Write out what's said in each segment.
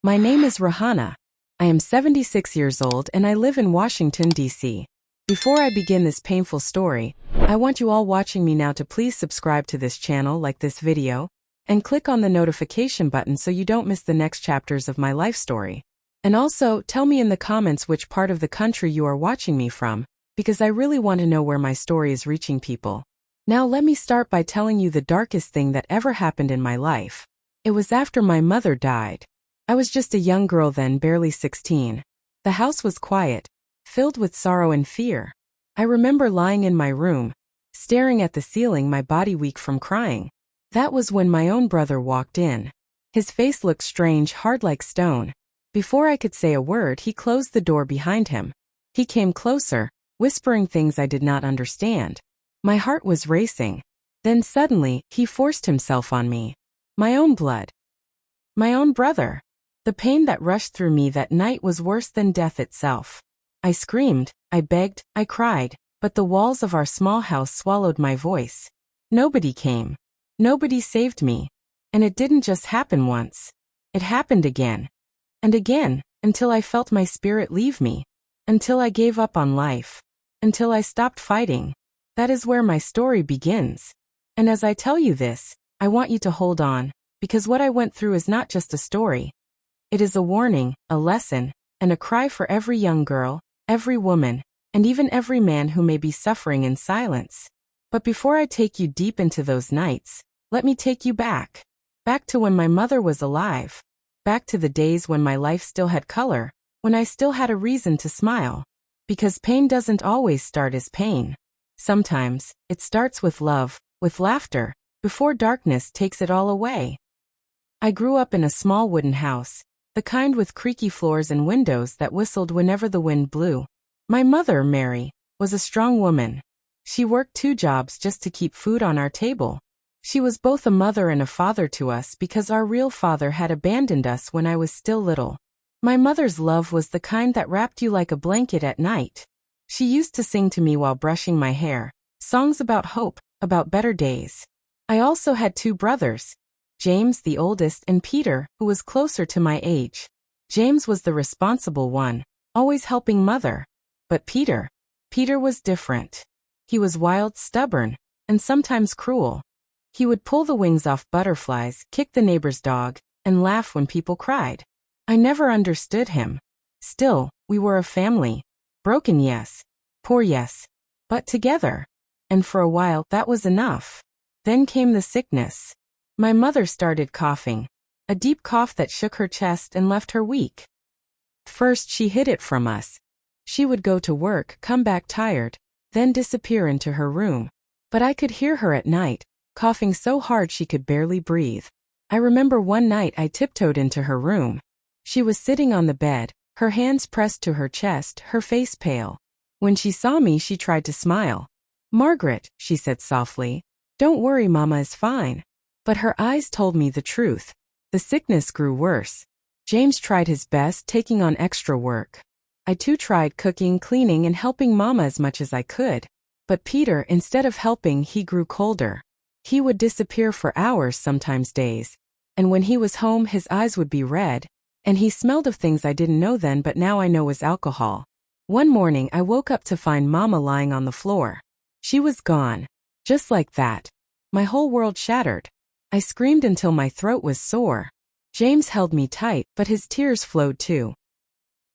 My name is Rahana. I am 76 years old and I live in Washington, D.C. Before I begin this painful story, I want you all watching me now to please subscribe to this channel, like this video, and click on the notification button so you don't miss the next chapters of my life story. And also, tell me in the comments which part of the country you are watching me from, because I really want to know where my story is reaching people. Now let me start by telling you the darkest thing that ever happened in my life. It was after my mother died. I was just a young girl then, barely 16. The house was quiet, filled with sorrow and fear. I remember lying in my room, staring at the ceiling, my body weak from crying. That was when my own brother walked in. His face looked strange, hard like stone. Before I could say a word, he closed the door behind him. He came closer, whispering things I did not understand. My heart was racing. Then suddenly, he forced himself on me. My own blood. My own brother. The pain that rushed through me that night was worse than death itself. I screamed, I begged, I cried, but the walls of our small house swallowed my voice. Nobody came. Nobody saved me. And it didn't just happen once. It happened again. And again, until I felt my spirit leave me. Until I gave up on life. Until I stopped fighting. That is where my story begins. And as I tell you this, I want you to hold on, because what I went through is not just a story. It is a warning, a lesson, and a cry for every young girl, every woman, and even every man who may be suffering in silence. But before I take you deep into those nights, let me take you back. Back to when my mother was alive. Back to the days when my life still had color, when I still had a reason to smile. Because pain doesn't always start as pain. Sometimes, it starts with love, with laughter, before darkness takes it all away. I grew up in a small wooden house, the kind with creaky floors and windows that whistled whenever the wind blew. My mother, Mary, was a strong woman. She worked 2 jobs just to keep food on our table. She was both a mother and a father to us because our real father had abandoned us when I was still little. My mother's love was the kind that wrapped you like a blanket at night. She used to sing to me while brushing my hair, songs about hope, about better days. I also had 2 brothers. James, the oldest, and Peter, who was closer to my age. James was the responsible one, always helping Mother. But Peter was different. He was wild, stubborn, and sometimes cruel. He would pull the wings off butterflies, kick the neighbor's dog, and laugh when people cried. I never understood him. Still, we were a family. Broken, yes. Poor, yes. But together. And for a while, that was enough. Then came the sickness. My mother started coughing. A deep cough that shook her chest and left her weak. First she hid it from us. She would go to work, come back tired, then disappear into her room. But I could hear her at night, coughing so hard she could barely breathe. I remember one night I tiptoed into her room. She was sitting on the bed, her hands pressed to her chest, her face pale. When she saw me, she tried to smile. "Margaret," she said softly, "don't worry, Mama is fine." But her eyes told me the truth. The sickness grew worse. James tried his best, taking on extra work. I too tried cooking, cleaning, and helping Mama as much as I could. But Peter, instead of helping, he grew colder. He would disappear for hours, sometimes days. And when he was home, his eyes would be red. And he smelled of things I didn't know then, but now I know was alcohol. One morning, I woke up to find Mama lying on the floor. She was gone. Just like that. My whole world shattered. I screamed until my throat was sore. James held me tight, but his tears flowed too.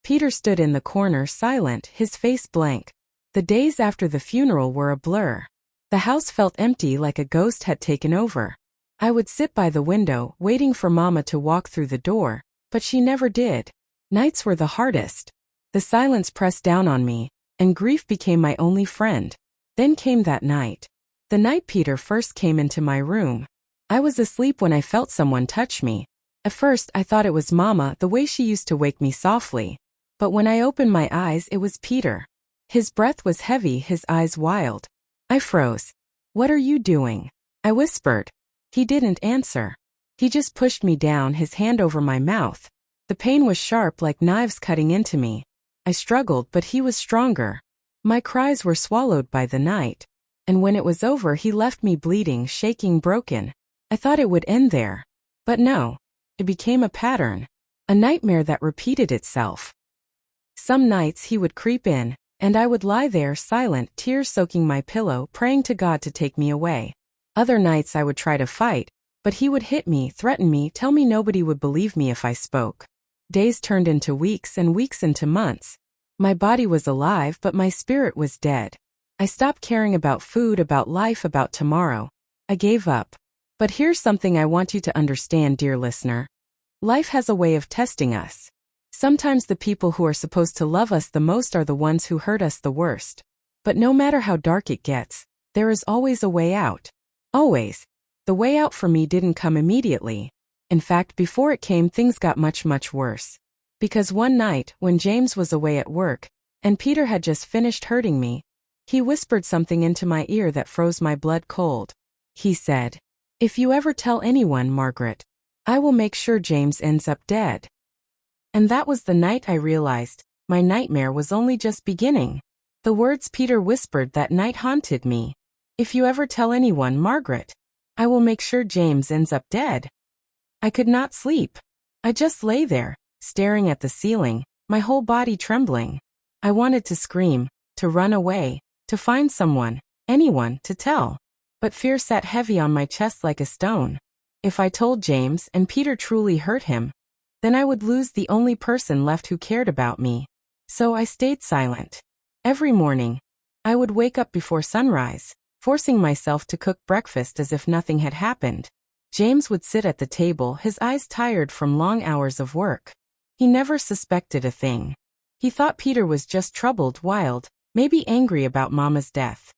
Peter stood in the corner, silent, his face blank. The days after the funeral were a blur. The house felt empty, like a ghost had taken over. I would sit by the window, waiting for Mama to walk through the door, but she never did. Nights were the hardest. The silence pressed down on me, and grief became my only friend. Then came that night. The night Peter first came into my room. I was asleep when I felt someone touch me. At first, I thought it was Mama, the way she used to wake me softly. But when I opened my eyes, it was Peter. His breath was heavy, his eyes wild. I froze. "What are you doing?" I whispered. He didn't answer. He just pushed me down, his hand over my mouth. The pain was sharp, like knives cutting into me. I struggled, but he was stronger. My cries were swallowed by the night. And when it was over, he left me bleeding, shaking, broken. I thought it would end there. But no. It became a pattern. A nightmare that repeated itself. Some nights he would creep in, and I would lie there silent, tears soaking my pillow, praying to God to take me away. Other nights I would try to fight, but he would hit me, threaten me, tell me nobody would believe me if I spoke. Days turned into weeks and weeks into months. My body was alive, but my spirit was dead. I stopped caring about food, about life, about tomorrow. I gave up. But here's something I want you to understand, dear listener. Life has a way of testing us. Sometimes the people who are supposed to love us the most are the ones who hurt us the worst. But no matter how dark it gets, there is always a way out. Always. The way out for me didn't come immediately. In fact, before it came, things got much, much worse. Because one night, when James was away at work, and Peter had just finished hurting me, he whispered something into my ear that froze my blood cold. He said, "If you ever tell anyone, Margaret, I will make sure James ends up dead." And that was the night I realized my nightmare was only just beginning. The words Peter whispered that night haunted me. "If you ever tell anyone, Margaret, I will make sure James ends up dead." I could not sleep. I just lay there, staring at the ceiling, my whole body trembling. I wanted to scream, to run away, to find someone, anyone, to tell. But fear sat heavy on my chest like a stone. If I told James and Peter truly hurt him, then I would lose the only person left who cared about me. So I stayed silent. Every morning, I would wake up before sunrise, forcing myself to cook breakfast as if nothing had happened. James would sit at the table, his eyes tired from long hours of work. He never suspected a thing. He thought Peter was just troubled, wild, maybe angry about Mama's death.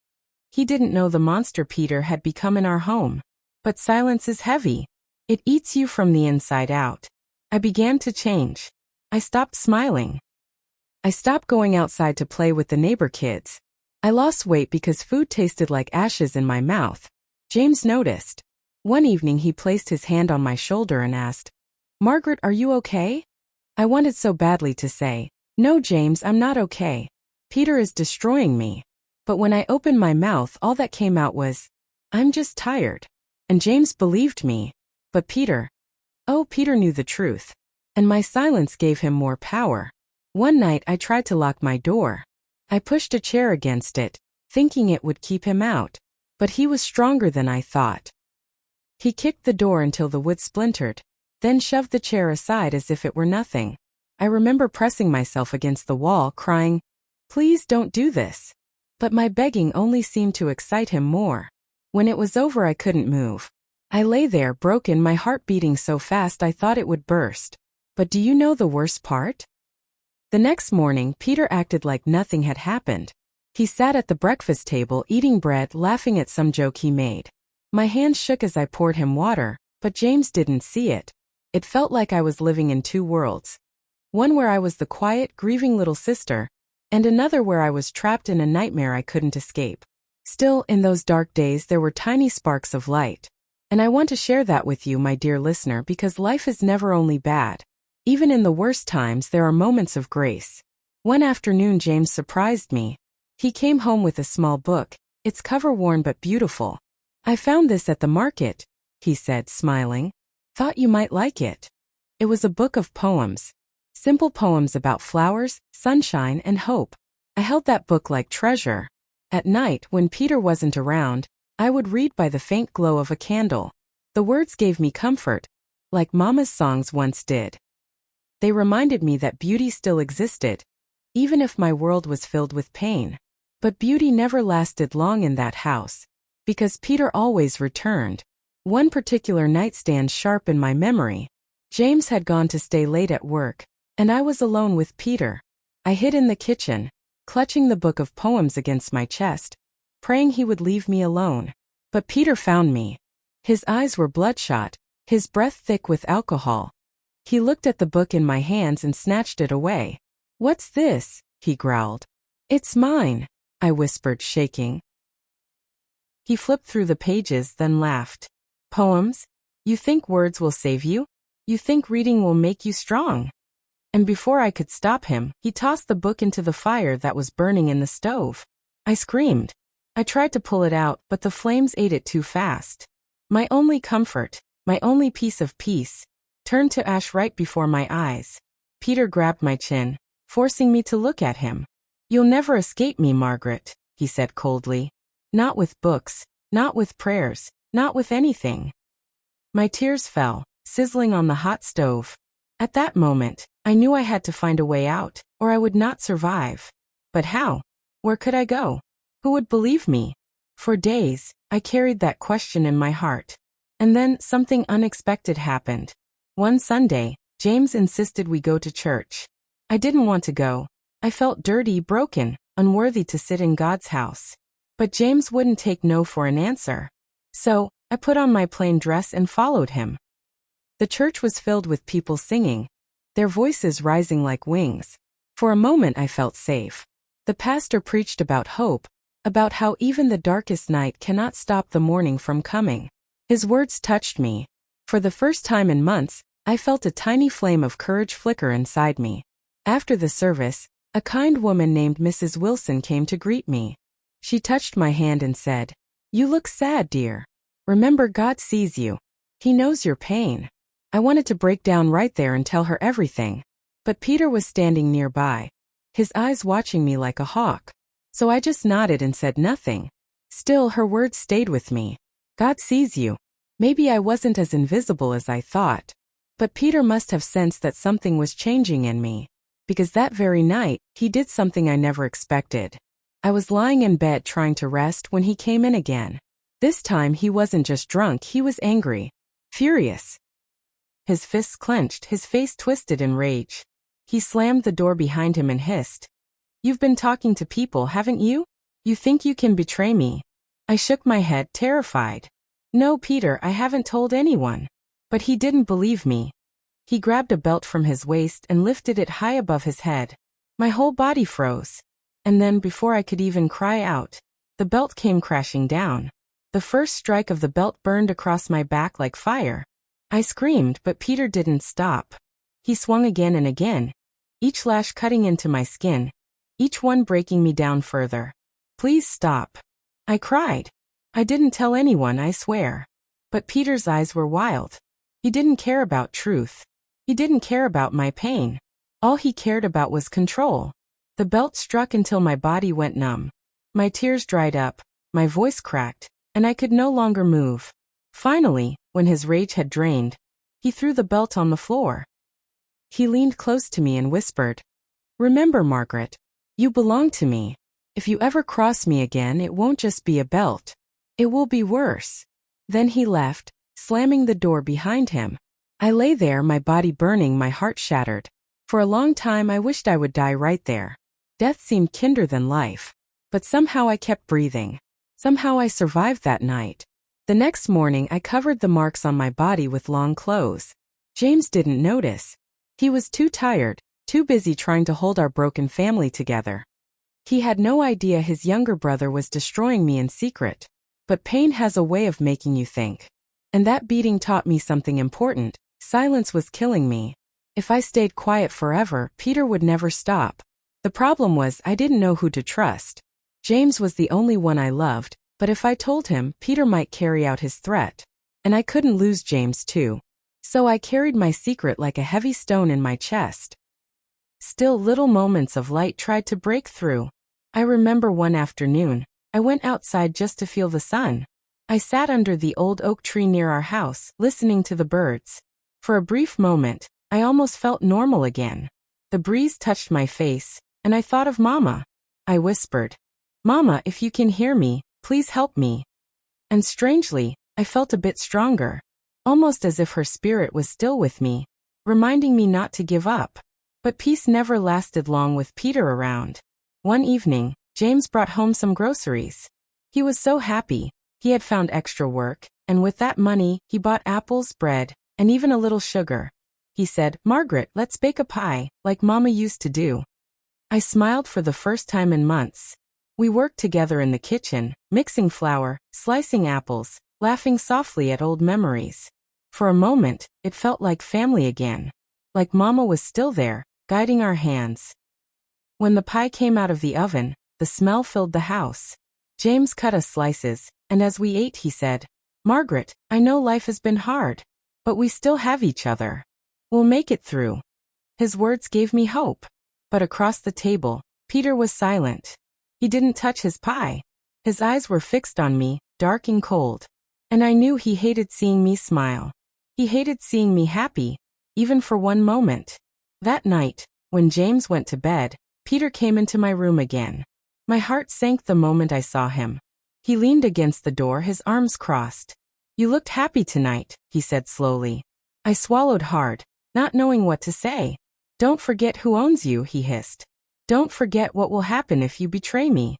He didn't know the monster Peter had become in our home. But silence is heavy. It eats you from the inside out. I began to change. I stopped smiling. I stopped going outside to play with the neighbor kids. I lost weight because food tasted like ashes in my mouth. James noticed. One evening he placed his hand on my shoulder and asked, "Margaret, are you okay?" I wanted so badly to say, "No, James, I'm not okay. Peter is destroying me." But when I opened my mouth, all that came out was, "I'm just tired." And James believed me. But Peter knew the truth. And my silence gave him more power. One night I tried to lock my door. I pushed a chair against it, thinking it would keep him out. But he was stronger than I thought. He kicked the door until the wood splintered, then shoved the chair aside as if it were nothing. I remember pressing myself against the wall, crying, "Please don't do this." But my begging only seemed to excite him more. When it was over, I couldn't move. I lay there, broken, my heart beating so fast I thought it would burst. But do you know the worst part? The next morning, Peter acted like nothing had happened. He sat at the breakfast table, eating bread, laughing at some joke he made. My hands shook as I poured him water, but James didn't see it. It felt like I was living in two worlds. One where I was the quiet, grieving little sister, and another where I was trapped in a nightmare I couldn't escape. Still, in those dark days there were tiny sparks of light. And I want to share that with you, my dear listener, because life is never only bad. Even in the worst times there are moments of grace. One afternoon James surprised me. He came home with a small book, its cover worn but beautiful. "I found this at the market," he said, smiling. "Thought you might like it." It was a book of poems. Simple poems about flowers, sunshine, and hope. I held that book like treasure. At night, when Peter wasn't around, I would read by the faint glow of a candle. The words gave me comfort, like Mama's songs once did. They reminded me that beauty still existed, even if my world was filled with pain. But beauty never lasted long in that house, because Peter always returned. One particular night stands sharp in my memory. James had gone to stay late at work, and I was alone with Peter. I hid in the kitchen, clutching the book of poems against my chest, praying he would leave me alone. But Peter found me. His eyes were bloodshot, his breath thick with alcohol. He looked at the book in my hands and snatched it away. "What's this?" he growled. "It's mine," I whispered, shaking. He flipped through the pages, then laughed. "Poems? You think words will save you? You think reading will make you strong?" And before I could stop him, he tossed the book into the fire that was burning in the stove. I screamed. I tried to pull it out, but the flames ate it too fast. My only comfort, my only piece of peace, turned to ash right before my eyes. Peter grabbed my chin, forcing me to look at him. "You'll never escape me, Margaret," he said coldly. "Not with books, not with prayers, not with anything." My tears fell, sizzling on the hot stove. At that moment, I knew I had to find a way out, or I would not survive. But how? Where could I go? Who would believe me? For days, I carried that question in my heart. And then something unexpected happened. One Sunday, James insisted we go to church. I didn't want to go. I felt dirty, broken, unworthy to sit in God's house. But James wouldn't take no for an answer. So, I put on my plain dress and followed him. The church was filled with people singing, their voices rising like wings. For a moment I felt safe. The pastor preached about hope, about how even the darkest night cannot stop the morning from coming. His words touched me. For the first time in months, I felt a tiny flame of courage flicker inside me. After the service, a kind woman named Mrs. Wilson came to greet me. She touched my hand and said, "You look sad, dear. Remember, God sees you. He knows your pain." I wanted to break down right there and tell her everything. But Peter was standing nearby, his eyes watching me like a hawk. So I just nodded and said nothing. Still, her words stayed with me. God sees you. Maybe I wasn't as invisible as I thought. But Peter must have sensed that something was changing in me. Because that very night, he did something I never expected. I was lying in bed trying to rest when he came in again. This time he wasn't just drunk, he was angry. Furious. His fists clenched, his face twisted in rage. He slammed the door behind him and hissed, "You've been talking to people, haven't you? You think you can betray me?" I shook my head, terrified. "No, Peter, I haven't told anyone." But he didn't believe me. He grabbed a belt from his waist and lifted it high above his head. My whole body froze. And then, before I could even cry out, the belt came crashing down. The first strike of the belt burned across my back like fire. I screamed, but Peter didn't stop. He swung again and again, each lash cutting into my skin, each one breaking me down further. "Please stop," I cried. I didn't tell anyone, I swear. But Peter's eyes were wild. He didn't care about truth. He didn't care about my pain. All he cared about was control. The belt struck until my body went numb. My tears dried up, my voice cracked, and I could no longer move. Finally, when his rage had drained, he threw the belt on the floor. He leaned close to me and whispered, "Remember, Margaret, you belong to me. If you ever cross me again, it won't just be a belt. It will be worse." Then he left, slamming the door behind him. I lay there, my body burning, my heart shattered. For a long time I wished I would die right there. Death seemed kinder than life. But somehow I kept breathing. Somehow I survived that night. The next morning I covered the marks on my body with long clothes. James didn't notice. He was too tired, too busy trying to hold our broken family together. He had no idea his younger brother was destroying me in secret. But pain has a way of making you think. And that beating taught me something important. Silence was killing me. If I stayed quiet forever, Peter would never stop. The problem was I didn't know who to trust. James was the only one I loved, but if I told him, Peter might carry out his threat. And I couldn't lose James too. So I carried my secret like a heavy stone in my chest. Still, little moments of light tried to break through. I remember one afternoon, I went outside just to feel the sun. I sat under the old oak tree near our house, listening to the birds. For a brief moment, I almost felt normal again. The breeze touched my face, and I thought of Mama. I whispered, "Mama, if you can hear me, please help me." And strangely, I felt a bit stronger, almost as if her spirit was still with me, reminding me not to give up. But peace never lasted long with Peter around. One evening, James brought home some groceries. He was so happy. He had found extra work, and with that money, he bought apples, bread, and even a little sugar. He said, "Margaret, let's bake a pie, like Mama used to do." I smiled for the first time in months. We worked together in the kitchen, mixing flour, slicing apples, laughing softly at old memories. For a moment, it felt like family again. Like Mama was still there, guiding our hands. When the pie came out of the oven, the smell filled the house. James cut us slices, and as we ate he said, "Margaret, I know life has been hard, but we still have each other." We'll make it through. His words gave me hope. But across the table, Peter was silent. He didn't touch his pie. His eyes were fixed on me, dark and cold. And I knew he hated seeing me smile. He hated seeing me happy, even for one moment. That night, when James went to bed, Peter came into my room again. My heart sank the moment I saw him. He leaned against the door, his arms crossed. "You looked happy tonight," he said slowly. I swallowed hard, not knowing what to say. "Don't forget who owns you," he hissed. "Don't forget what will happen if you betray me."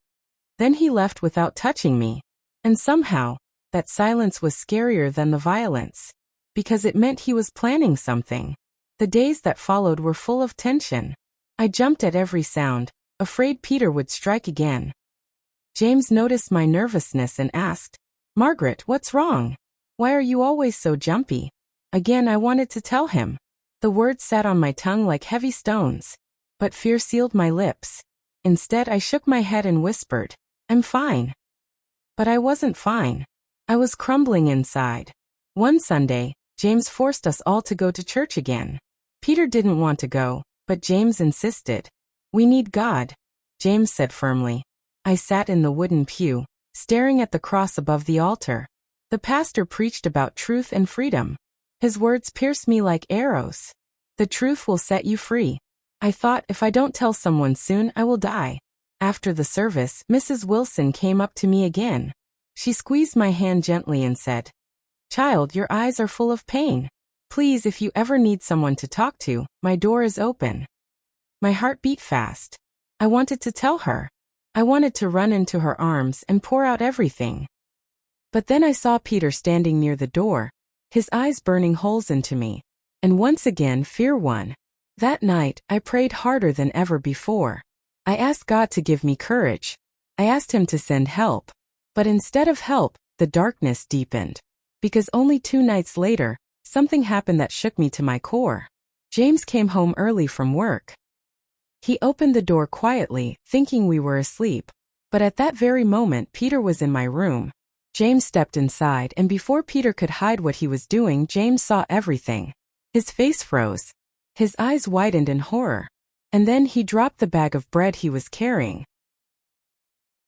Then he left without touching me. And somehow, that silence was scarier than the violence. Because it meant he was planning something. The days that followed were full of tension. I jumped at every sound, afraid Peter would strike again. James noticed my nervousness and asked, "Margaret, what's wrong? Why are you always so jumpy?" Again I wanted to tell him. The words sat on my tongue like heavy stones. But fear sealed my lips. Instead I shook my head and whispered, "I'm fine." But I wasn't fine. I was crumbling inside. One Sunday, James forced us all to go to church again. Peter didn't want to go, but James insisted. "We need God," James said firmly. I sat in the wooden pew, staring at the cross above the altar. The pastor preached about truth and freedom. His words pierced me like arrows. "The truth will set you free." I thought, if I don't tell someone soon, I will die. After the service, Mrs. Wilson came up to me again. She squeezed my hand gently and said, "Child, your eyes are full of pain. Please, if you ever need someone to talk to, my door is open." My heart beat fast. I wanted to tell her. I wanted to run into her arms and pour out everything. But then I saw Peter standing near the door, his eyes burning holes into me. And once again fear won. That night, I prayed harder than ever before. I asked God to give me courage. I asked him to send help. But instead of help, the darkness deepened. Because only 2 nights later, something happened that shook me to my core. James came home early from work. He opened the door quietly, thinking we were asleep. But at that very moment, Peter was in my room. James stepped inside, and before Peter could hide what he was doing, James saw everything. His face froze. His eyes widened in horror. And then he dropped the bag of bread he was carrying.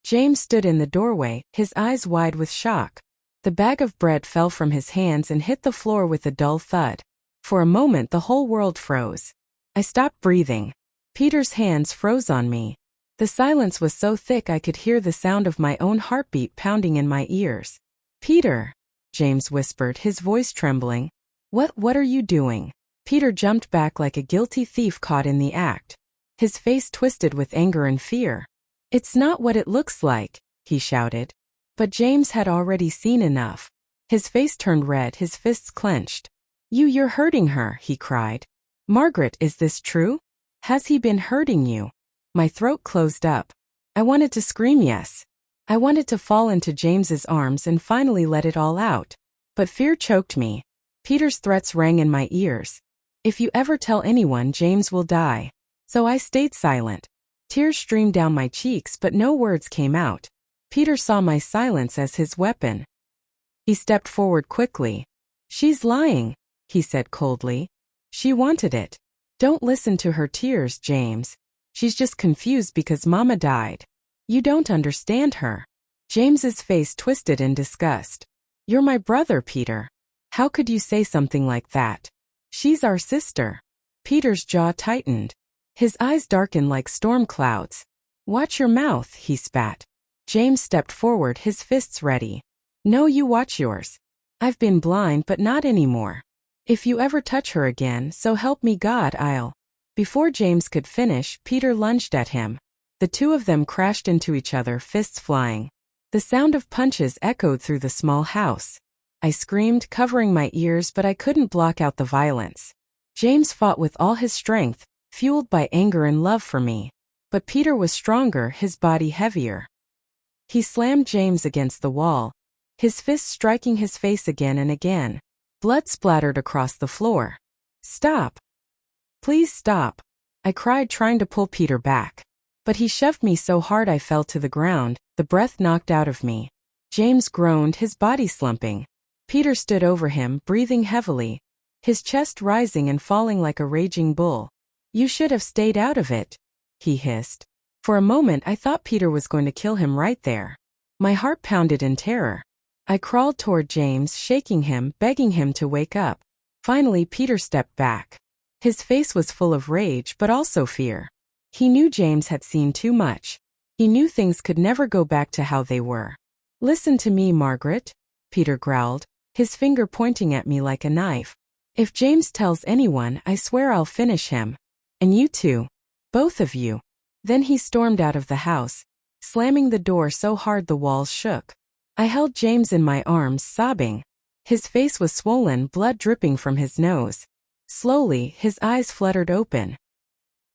James stood in the doorway, his eyes wide with shock. The bag of bread fell from his hands and hit the floor with a dull thud. For a moment the whole world froze. I stopped breathing. Peter's hands froze on me. The silence was so thick I could hear the sound of my own heartbeat pounding in my ears. "Peter," James whispered, his voice trembling. What are you doing?" Peter jumped back like a guilty thief caught in the act. His face twisted with anger and fear. "It's not what it looks like," he shouted. But James had already seen enough. His face turned red, his fists clenched. You're hurting her," he cried. "Margaret, is this true? Has he been hurting you?" My throat closed up. I wanted to scream yes. I wanted to fall into James's arms and finally let it all out. But fear choked me. Peter's threats rang in my ears. "If you ever tell anyone, James will die." So I stayed silent. Tears streamed down my cheeks, but no words came out. Peter saw my silence as his weapon. He stepped forward quickly. "She's lying," he said coldly. "She wanted it. Don't listen to her tears, James. She's just confused because Mama died. You don't understand her." James's face twisted in disgust. "You're my brother, Peter. How could you say something like that? She's our sister." Peter's jaw tightened. His eyes darkened like storm clouds. "Watch your mouth," he spat. James stepped forward, his fists ready. "No, you watch yours. I've been blind, but not anymore. If you ever touch her again, so help me God, I'll..." Before James could finish, Peter lunged at him. The two of them crashed into each other, fists flying. The sound of punches echoed through the small house. I screamed, covering my ears, but I couldn't block out the violence. James fought with all his strength, fueled by anger and love for me. But Peter was stronger, his body heavier. He slammed James against the wall, his fists striking his face again and again. Blood splattered across the floor. "Stop. Please stop," I cried, trying to pull Peter back. But he shoved me so hard I fell to the ground, the breath knocked out of me. James groaned, his body slumping. Peter stood over him, breathing heavily. his chest rising and falling like a raging bull. "You should have stayed out of it," he hissed. For a moment I thought Peter was going to kill him right there. My heart pounded in terror. I crawled toward James, shaking him, begging him to wake up. Finally Peter stepped back. His face was full of rage but also fear. He knew James had seen too much. He knew things could never go back to how they were. "Listen to me, Margaret," Peter growled, his finger pointing at me like a knife. "If James tells anyone, I swear I'll finish him. And you too. Both of you." Then he stormed out of the house, slamming the door so hard the walls shook. I held James in my arms, sobbing. His face was swollen, blood dripping from his nose. Slowly, his eyes fluttered open.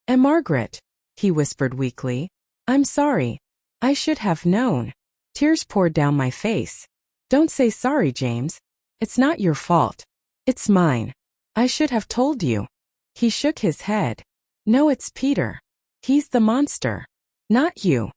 "And Margaret," he whispered weakly, "I'm sorry. I should have known." Tears poured down my face. "Don't say sorry, James. It's not your fault. It's mine. I should have told you." He shook his head. "No, it's Peter. He's the monster. Not you."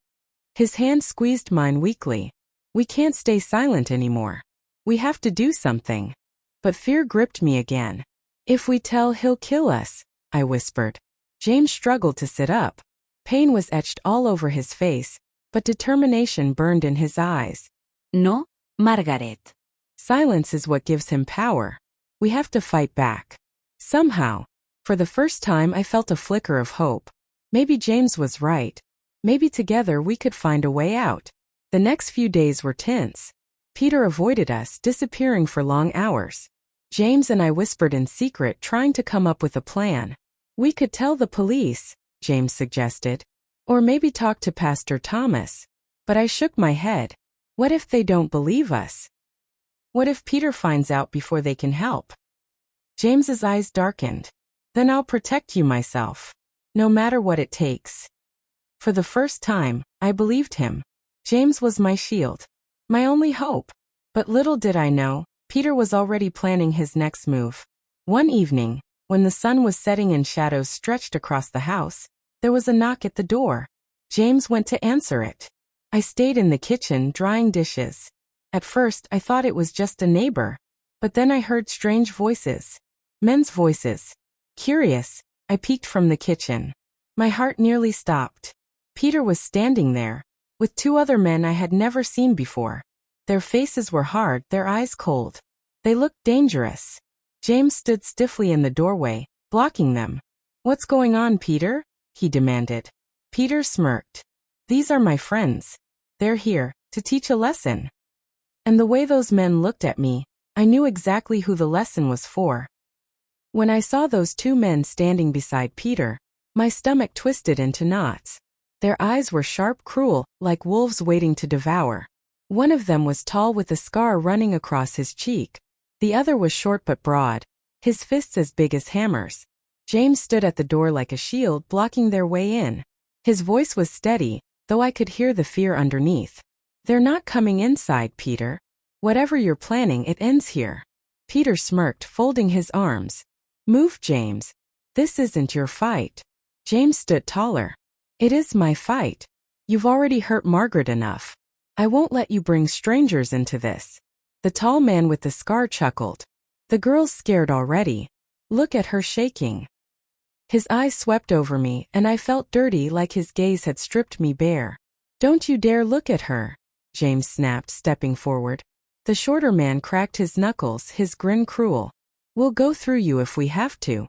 His hand squeezed mine weakly. "We can't stay silent anymore. We have to do something." But fear gripped me again. "If we tell, he'll kill us," I whispered. James struggled to sit up. Pain was etched all over his face, but determination burned in his eyes. "No, Margaret." Silence is what gives him power. We have to fight back. Somehow. For the first time I felt a flicker of hope. Maybe James was right. Maybe together we could find a way out. The next few days were tense. Peter avoided us, disappearing for long hours. James and I whispered in secret, trying to come up with a plan. "We could tell the police," James suggested. "Or maybe talk to Pastor Thomas." But I shook my head. What if they don't believe us? What if Peter finds out before they can help? James's eyes darkened. "Then I'll protect you myself. No matter what it takes." For the first time, I believed him. James was my shield. My only hope. But little did I know, Peter was already planning his next move. One evening, when the sun was setting and shadows stretched across the house, there was a knock at the door. James went to answer it. I stayed in the kitchen, drying dishes. At first, I thought it was just a neighbor. But then I heard strange voices. Men's voices. Curious, I peeked from the kitchen. My heart nearly stopped. Peter was standing there, with two other men I had never seen before. Their faces were hard, their eyes cold. They looked dangerous. James stood stiffly in the doorway, blocking them. "What's going on, Peter?" he demanded. Peter smirked. "These are my friends. They're here to teach a lesson." And the way those men looked at me, I knew exactly who the lesson was for. When I saw those two men standing beside Peter, my stomach twisted into knots. Their eyes were sharp, cruel, like wolves waiting to devour. One of them was tall with a scar running across his cheek. The other was short but broad, his fists as big as hammers. James stood at the door like a shield, blocking their way in. His voice was steady, though I could hear the fear underneath. "They're not coming inside, Peter. Whatever you're planning, it ends here." Peter smirked, folding his arms. "Move, James. This isn't your fight." James stood taller. "It is my fight. You've already hurt Margaret enough. I won't let you bring strangers into this." The tall man with the scar chuckled. "The girl's scared already. Look at her shaking." His eyes swept over me, and I felt dirty, like his gaze had stripped me bare. "Don't you dare look at her," James snapped, stepping forward. The shorter man cracked his knuckles, his grin cruel. "We'll go through you if we have to."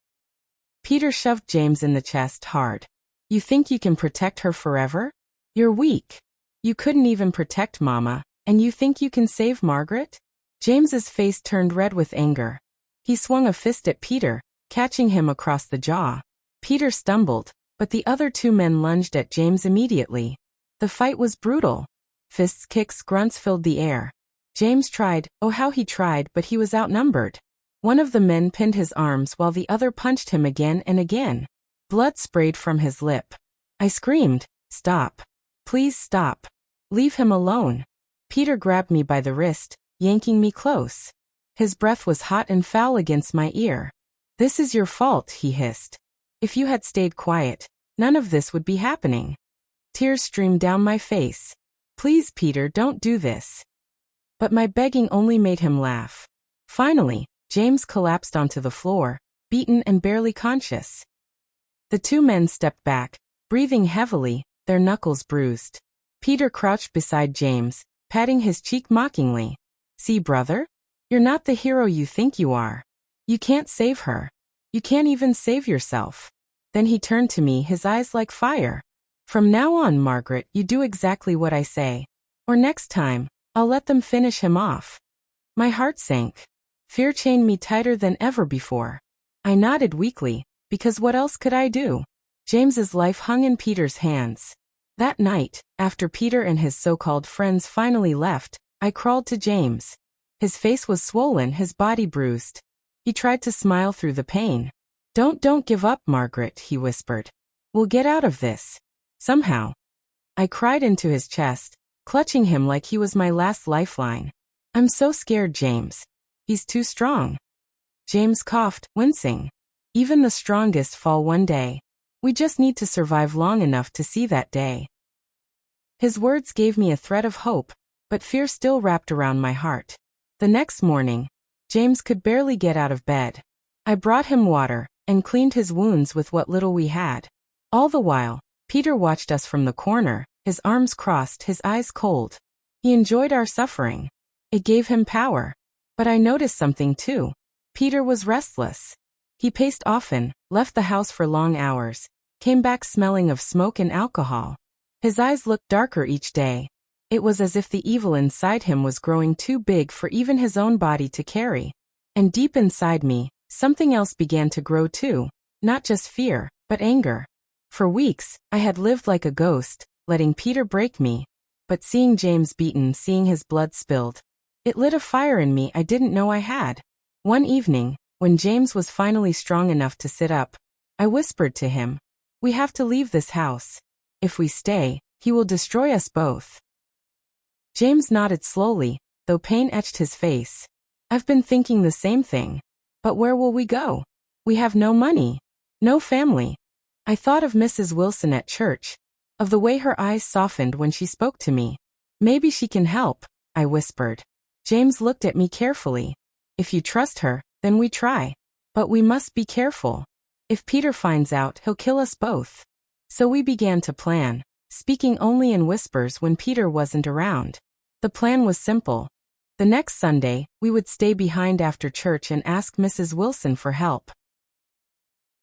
Peter shoved James in the chest hard. "You think you can protect her forever? You're weak. You couldn't even protect Mama, and you think you can save Margaret?" James's face turned red with anger. He swung a fist at Peter, catching him across the jaw. Peter stumbled, but the other two men lunged at James immediately. The fight was brutal. Fists, kicks, grunts filled the air. James tried, oh how he tried, but he was outnumbered. One of the men pinned his arms while the other punched him again and again. Blood sprayed from his lip. I screamed, "Stop. Please stop. Leave him alone." Peter grabbed me by the wrist, yanking me close. His breath was hot and foul against my ear. "This is your fault," he hissed. "If you had stayed quiet, none of this would be happening." Tears streamed down my face. "Please, Peter, don't do this." But my begging only made him laugh. Finally, James collapsed onto the floor, beaten and barely conscious. The two men stepped back, breathing heavily, their knuckles bruised. Peter crouched beside James, patting his cheek mockingly. "See, brother? You're not the hero you think you are. You can't save her. You can't even save yourself." Then he turned to me, his eyes like fire. "From now on, Margaret, you do exactly what I say. Or next time, I'll let them finish him off." My heart sank. Fear chained me tighter than ever before. I nodded weakly, because what else could I do? James's life hung in Peter's hands. That night, after Peter and his so-called friends finally left, I crawled to James. His face was swollen, his body bruised. He tried to smile through the pain. Don't give up, Margaret," he whispered. "We'll get out of this. Somehow." I cried into his chest, clutching him like he was my last lifeline. "I'm so scared, James. He's too strong." James coughed, wincing. "Even the strongest fall one day. We just need to survive long enough to see that day." His words gave me a thread of hope, but fear still wrapped around my heart. The next morning, James could barely get out of bed. I brought him water and cleaned his wounds with what little we had. All the while, Peter watched us from the corner, his arms crossed, his eyes cold. He enjoyed our suffering. It gave him power. But I noticed something too. Peter was restless. He paced often, left the house for long hours, came back smelling of smoke and alcohol. His eyes looked darker each day. It was as if the evil inside him was growing too big for even his own body to carry. And deep inside me, something else began to grow too, not just fear, but anger. For weeks, I had lived like a ghost, letting Peter break me. But seeing James beaten, seeing his blood spilled, it lit a fire in me I didn't know I had. One evening, when James was finally strong enough to sit up, I whispered to him, "We have to leave this house. If we stay, he will destroy us both." James nodded slowly, though pain etched his face. "I've been thinking the same thing. But where will we go? We have no money, no family." I thought of Mrs. Wilson at church, of the way her eyes softened when she spoke to me. "Maybe she can help," I whispered. James looked at me carefully. "If you trust her, then we try. But we must be careful. If Peter finds out, he'll kill us both." So we began to plan, speaking only in whispers when Peter wasn't around. The plan was simple. The next Sunday, we would stay behind after church and ask Mrs. Wilson for help.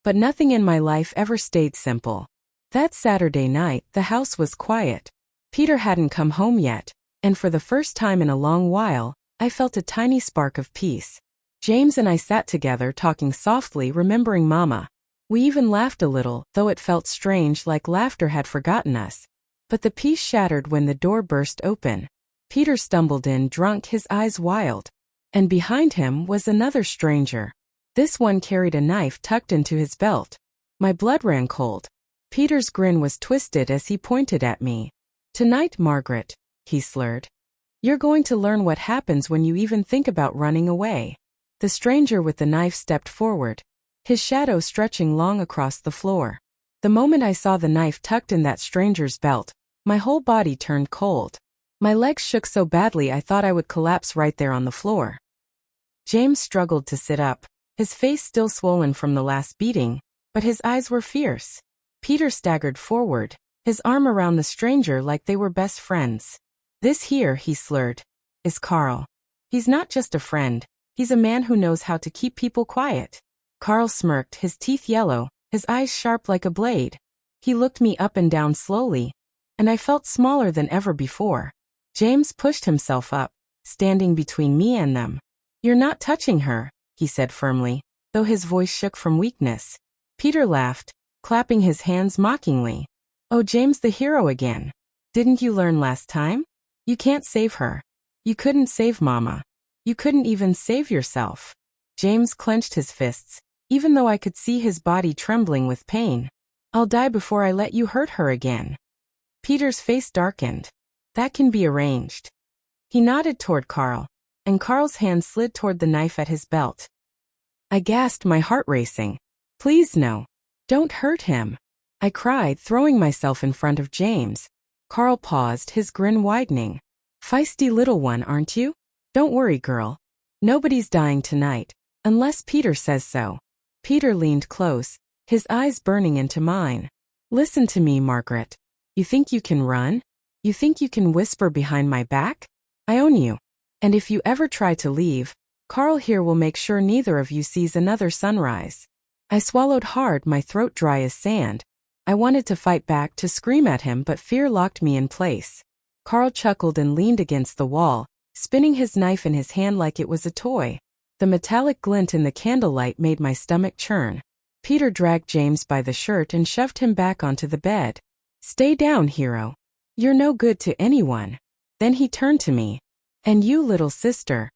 But nothing in my life ever stayed simple. That Saturday night, the house was quiet. Peter hadn't come home yet, and for the first time in a long while, I felt a tiny spark of peace. James and I sat together talking softly, remembering Mama. We even laughed a little, though it felt strange, like laughter had forgotten us. But the peace shattered when the door burst open. Peter stumbled in, drunk, his eyes wild. And behind him was another stranger. This one carried a knife tucked into his belt. My blood ran cold. Peter's grin was twisted as he pointed at me. "Tonight, Margaret," he slurred. "You're going to learn what happens when you even think about running away." The stranger with the knife stepped forward, his shadow stretching long across the floor. The moment I saw the knife tucked in that stranger's belt, my whole body turned cold. My legs shook so badly I thought I would collapse right there on the floor. James struggled to sit up, his face still swollen from the last beating, but his eyes were fierce. Peter staggered forward, his arm around the stranger like they were best friends. "This here," he slurred, "is Carl. He's not just a friend, he's a man who knows how to keep people quiet." Carl smirked, his teeth yellow, his eyes sharp like a blade. He looked me up and down slowly, and I felt smaller than ever before. James pushed himself up, standing between me and them. "You're not touching her," he said firmly, though his voice shook from weakness. Peter laughed, clapping his hands mockingly. "Oh, James the hero again. Didn't you learn last time? You can't save her. You couldn't save Mama. You couldn't even save yourself." James clenched his fists, even though I could see his body trembling with pain. "I'll die before I let you hurt her again." Peter's face darkened. "That can be arranged." He nodded toward Carl, and Carl's hand slid toward the knife at his belt. I gasped, my heart racing. "Please no. Don't hurt him," I cried, throwing myself in front of James. Carl paused, his grin widening. "Feisty little one, aren't you? Don't worry, girl. Nobody's dying tonight. Unless Peter says so. Peter leaned close, his eyes burning into mine. Listen to me, Margaret. You think you can run? You think you can whisper behind my back? I own you. And if you ever try to leave, Carl here will make sure neither of you sees another sunrise. I swallowed hard, my throat dry as sand. I wanted to fight back, to scream at him, but fear locked me in place. Carl chuckled and leaned against the wall, spinning his knife in his hand like it was a toy. The metallic glint in the candlelight made my stomach churn. Peter dragged James by the shirt and shoved him back onto the bed. Stay down, hero. You're no good to anyone. Then he turned to me. And you, little sister.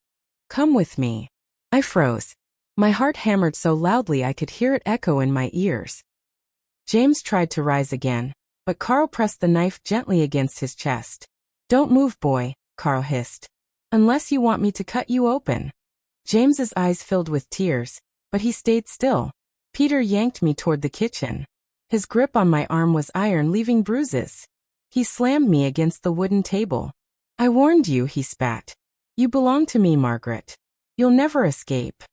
Come with me. I froze. My heart hammered so loudly I could hear it echo in my ears. James tried to rise again, but Carl pressed the knife gently against his chest. Don't move, boy, Carl hissed. Unless you want me to cut you open. James's eyes filled with tears, but he stayed still. Peter yanked me toward the kitchen. His grip on my arm was iron, leaving bruises. He slammed me against the wooden table. I warned you, he spat. You belong to me, Margaret. You'll never escape.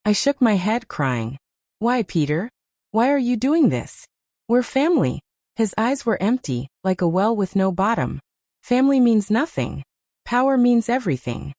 I shook my head, crying. Why, Peter? Why are you doing this? We're family. His eyes were empty, like a well with no bottom. Family means nothing. Power means everything.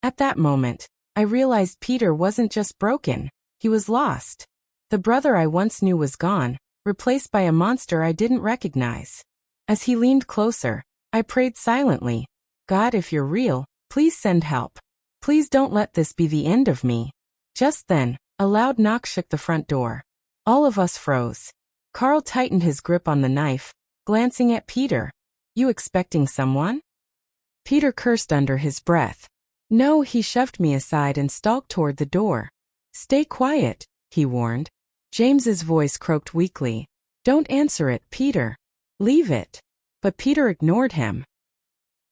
At that moment, I realized Peter wasn't just broken, he was lost. The brother I once knew was gone, replaced by a monster I didn't recognize. As he leaned closer, I prayed silently. God, if you're real, please send help. Please don't let this be the end of me. Just then, a loud knock shook the front door. All of us froze. Carl tightened his grip on the knife, glancing at Peter. You expecting someone? Peter cursed under his breath. No, he shoved me aside and stalked toward the door. Stay quiet, he warned. James's voice croaked weakly. Don't answer it, Peter. Leave it. But Peter ignored him.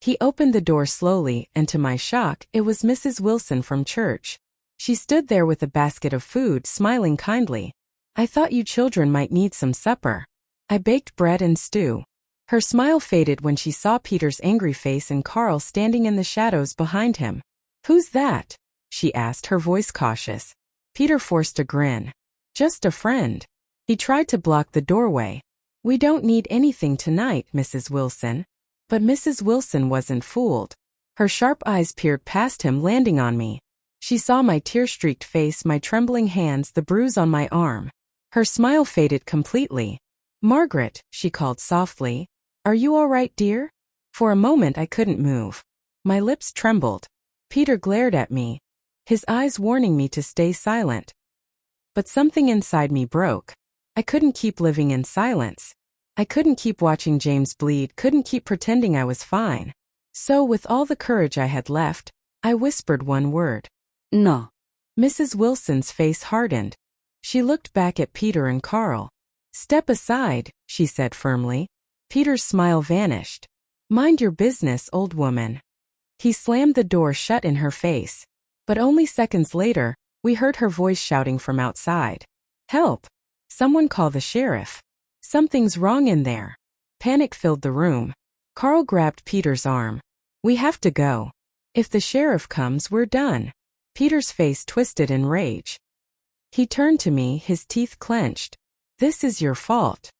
He opened the door slowly, and to my shock, it was Mrs. Wilson from church. She stood there with a basket of food, smiling kindly. I thought you children might need some supper. I baked bread and stew. Her smile faded when she saw Peter's angry face and Carl standing in the shadows behind him. Who's that? She asked, her voice cautious. Peter forced a grin. Just a friend. He tried to block the doorway. We don't need anything tonight, Mrs. Wilson. But Mrs. Wilson wasn't fooled. Her sharp eyes peered past him, landing on me. She saw my tear-streaked face, my trembling hands, the bruise on my arm. Her smile faded completely. Margaret, she called softly. Are you all right, dear? For a moment I couldn't move. My lips trembled. Peter glared at me, his eyes warning me to stay silent. But something inside me broke. I couldn't keep living in silence. I couldn't keep watching James bleed, couldn't keep pretending I was fine. So with all the courage I had left, I whispered one word. No. Mrs. Wilson's face hardened. She looked back at Peter and Carl. Step aside, she said firmly. Peter's smile vanished. Mind your business, old woman. He slammed the door shut in her face. But only seconds later, we heard her voice shouting from outside. Help! Someone call the sheriff. Something's wrong in there. Panic filled the room. Carl grabbed Peter's arm. We have to go. If the sheriff comes, we're done. Peter's face twisted in rage. He turned to me, his teeth clenched. This is your fault.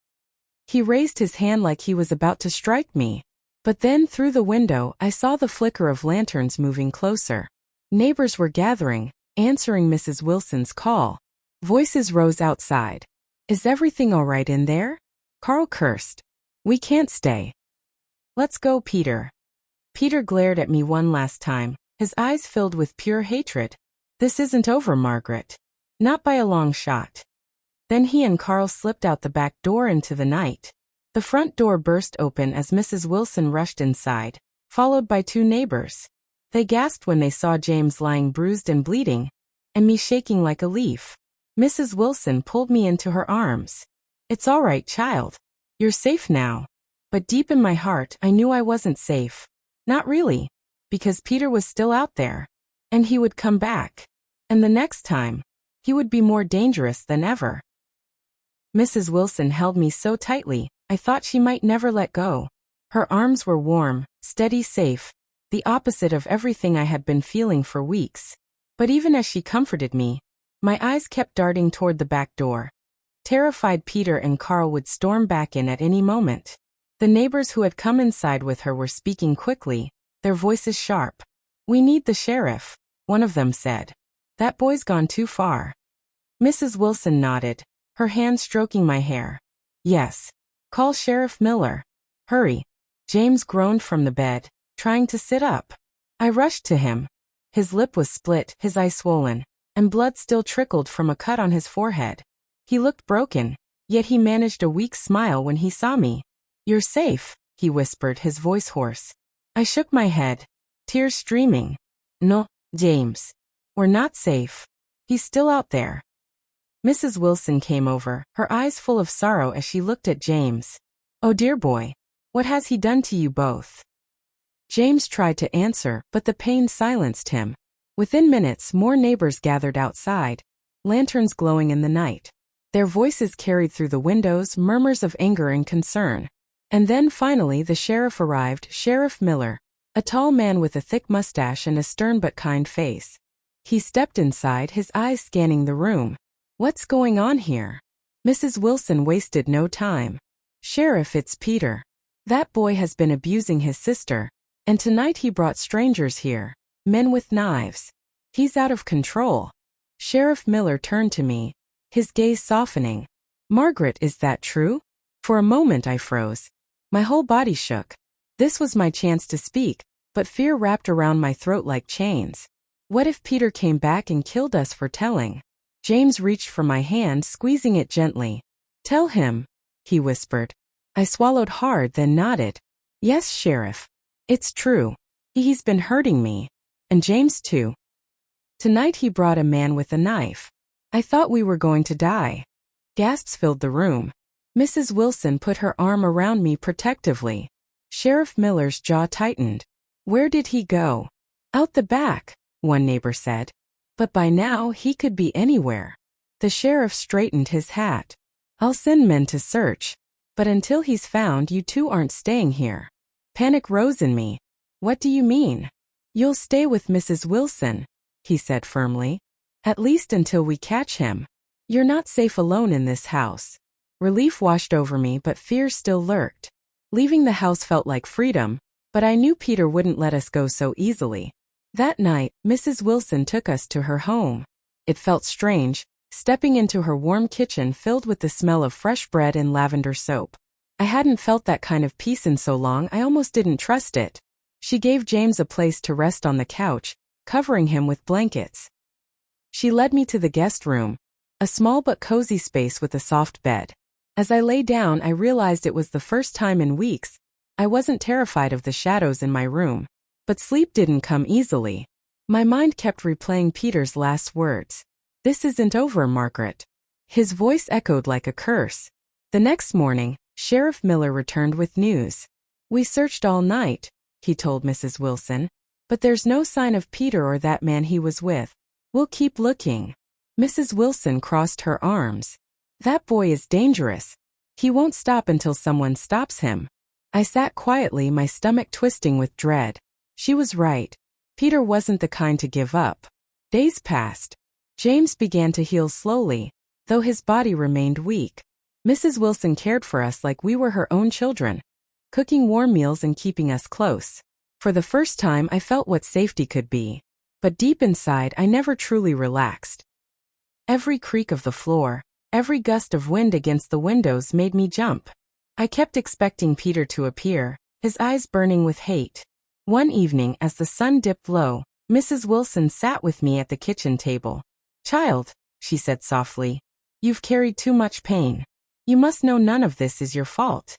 He raised his hand like he was about to strike me. But then through the window I saw the flicker of lanterns moving closer. Neighbors were gathering, answering Mrs. Wilson's call. Voices rose outside. Is everything all right in there? Carl cursed. We can't stay. Let's go, Peter. Peter glared at me one last time, his eyes filled with pure hatred. This isn't over, Margaret. Not by a long shot. Then he and Carl slipped out the back door into the night. The front door burst open as Mrs. Wilson rushed inside, followed by two neighbors. They gasped when they saw James lying bruised and bleeding, and me shaking like a leaf. Mrs. Wilson pulled me into her arms. It's all right, child. You're safe now. But deep in my heart, I knew I wasn't safe. Not really, because Peter was still out there. And he would come back. And the next time, he would be more dangerous than ever. Mrs. Wilson held me so tightly, I thought she might never let go. Her arms were warm, steady, safe, the opposite of everything I had been feeling for weeks. But even as she comforted me, My eyes kept darting toward the back door. Terrified Peter and Carl would storm back in at any moment. The neighbors who had come inside with her were speaking quickly, their voices sharp. "We need the sheriff," one of them said. "That boy's gone too far." Mrs. Wilson nodded, her hand stroking my hair. "Yes. Call Sheriff Miller. Hurry." James groaned from the bed, trying to sit up. I rushed to him. His lip was split, his eye swollen, and blood still trickled from a cut on his forehead. He looked broken, yet he managed a weak smile when he saw me. "You're safe," he whispered, his voice hoarse. I shook my head, tears streaming. "No, James. We're not safe. He's still out there." Mrs. Wilson came over, her eyes full of sorrow as she looked at James. "Oh dear boy. What has he done to you both?" James tried to answer, but the pain silenced him. Within minutes, more neighbors gathered outside, lanterns glowing in the night. Their voices carried through the windows murmurs of anger and concern. And then finally the sheriff arrived, Sheriff Miller, a tall man with a thick mustache and a stern but kind face. He stepped inside, his eyes scanning the room. "What's going on here?" Mrs. Wilson wasted no time. "Sheriff, it's Peter. That boy has been abusing his sister, and tonight he brought strangers here, men with knives. He's out of control." Sheriff Miller turned to me, his gaze softening. "Margaret, is that true?" For a moment I froze. My whole body shook. This was my chance to speak, but fear wrapped around my throat like chains. What if Peter came back and killed us for telling? James reached for my hand, squeezing it gently. "Tell him," he whispered. I swallowed hard, then nodded. "Yes, Sheriff. It's true. He's been hurting me. And James too. Tonight he brought a man with a knife. I thought we were going to die." Gasps filled the room. Mrs. Wilson put her arm around me protectively. Sheriff Miller's jaw tightened. "Where did he go?" "Out the back," one neighbor said. "But by now he could be anywhere." The sheriff straightened his hat. "I'll send men to search. But until he's found, you two aren't staying here." Panic rose in me. "What do you mean?" "You'll stay with Mrs. Wilson," he said firmly. "At least until we catch him. You're not safe alone in this house." Relief washed over me, but fear still lurked. Leaving the house felt like freedom, but I knew Peter wouldn't let us go so easily. That night, Mrs. Wilson took us to her home. It felt strange, stepping into her warm kitchen filled with the smell of fresh bread and lavender soap. I hadn't felt that kind of peace in so long I almost didn't trust it. She gave James a place to rest on the couch, covering him with blankets. She led me to the guest room, a small but cozy space with a soft bed. As I lay down, I realized it was the first time in weeks I wasn't terrified of the shadows in my room. But sleep didn't come easily. My mind kept replaying Peter's last words. "This isn't over, Margaret." His voice echoed like a curse. The next morning, Sheriff Miller returned with news. "We searched all night," he told Mrs. Wilson, "but there's no sign of Peter or that man he was with. We'll keep looking." Mrs. Wilson crossed her arms. "That boy is dangerous. He won't stop until someone stops him." I sat quietly, my stomach twisting with dread. She was right. Peter wasn't the kind to give up. Days passed. James began to heal slowly, though his body remained weak. Mrs. Wilson cared for us like we were her own children, cooking warm meals and keeping us close. For the first time, I felt what safety could be. But deep inside, I never truly relaxed. Every creak of the floor, every gust of wind against the windows made me jump. I kept expecting Peter to appear, his eyes burning with hate. One evening, as the sun dipped low, Mrs. Wilson sat with me at the kitchen table. "Child," she said softly, "you've carried too much pain. You must know none of this is your fault."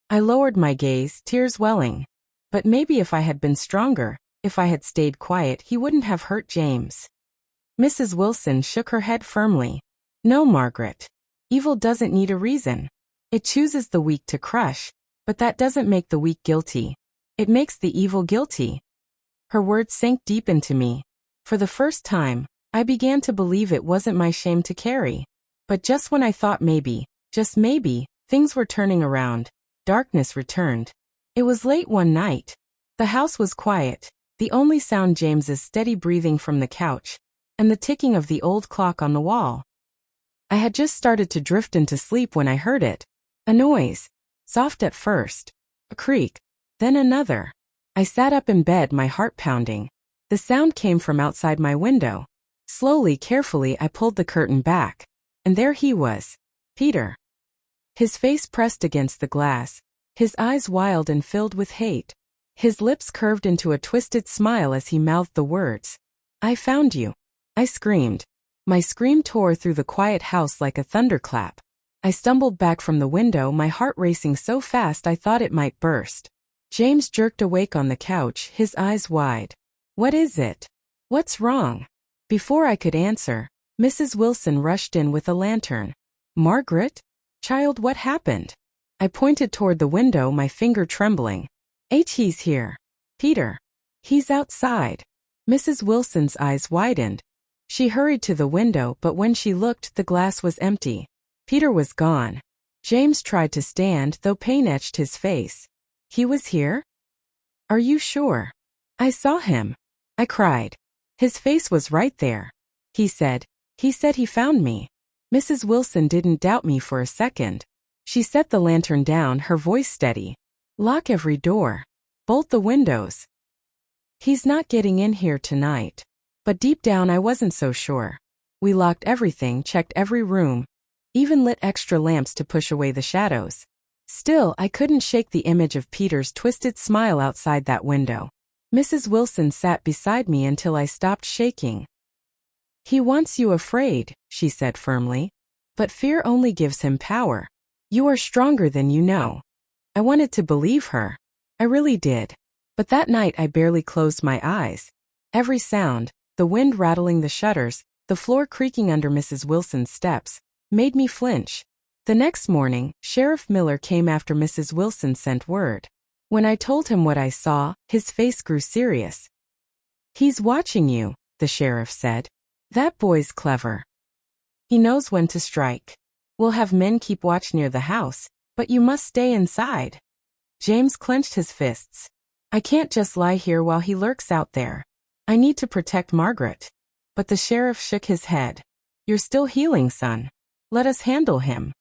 I lowered my gaze, tears welling. But maybe if I had been stronger, if I had stayed quiet, he wouldn't have hurt James. Mrs. Wilson shook her head firmly. "No, Margaret. Evil doesn't need a reason. It chooses the weak to crush, but that doesn't make the weak guilty. It makes the evil guilty." Her words sank deep into me. For the first time, I began to believe it wasn't my shame to carry. But just when I thought maybe, just maybe, things were turning around, darkness returned. It was late one night. The house was quiet, the only sound James's steady breathing from the couch. and the ticking of the old clock on the wall. I had just started to drift into sleep when I heard it. A noise. Soft at first. A creak. Then another. I sat up in bed, my heart pounding. The sound came from outside my window. Slowly, carefully, I pulled the curtain back. And there he was. Peter. His face pressed against the glass. His eyes wild and filled with hate. His lips curved into a twisted smile as he mouthed the words. I found you. I screamed. My scream tore through the quiet house like a thunderclap. I stumbled back from the window, my heart racing so fast I thought it might burst. James jerked awake on the couch, his eyes wide. What is it? What's wrong? Before I could answer, Mrs. Wilson rushed in with a lantern. Margaret? Child, what happened? I pointed toward the window, my finger trembling. He's here. Peter. He's outside. Mrs. Wilson's eyes widened. She hurried to the window, but when she looked, the glass was empty. Peter was gone. James tried to stand, though pain etched his face. He was here? Are you sure? I saw him. I cried. His face was right there. He said he found me. Mrs. Wilson didn't doubt me for a second. She set the lantern down, her voice steady. Lock every door. Bolt the windows. He's not getting in here tonight. But deep down I wasn't so sure. We locked everything, checked every room, even lit extra lamps to push away the shadows. Still, I couldn't shake the image of Peter's twisted smile outside that window. Mrs. Wilson sat beside me until I stopped shaking. He wants you afraid, she said firmly. But fear only gives him power. You are stronger than you know. I wanted to believe her. I really did. But that night I barely closed my eyes. Every sound, the wind rattling the shutters, the floor creaking under Mrs. Wilson's steps, made me flinch. The next morning, Sheriff Miller came after Mrs. Wilson sent word. When I told him what I saw, his face grew serious. He's watching you, the sheriff said. That boy's clever. He knows when to strike. We'll have men keep watch near the house, but you must stay inside. James clenched his fists. I can't just lie here while he lurks out there. I need to protect Margaret. But the sheriff shook his head. You're still healing, son. Let us handle him.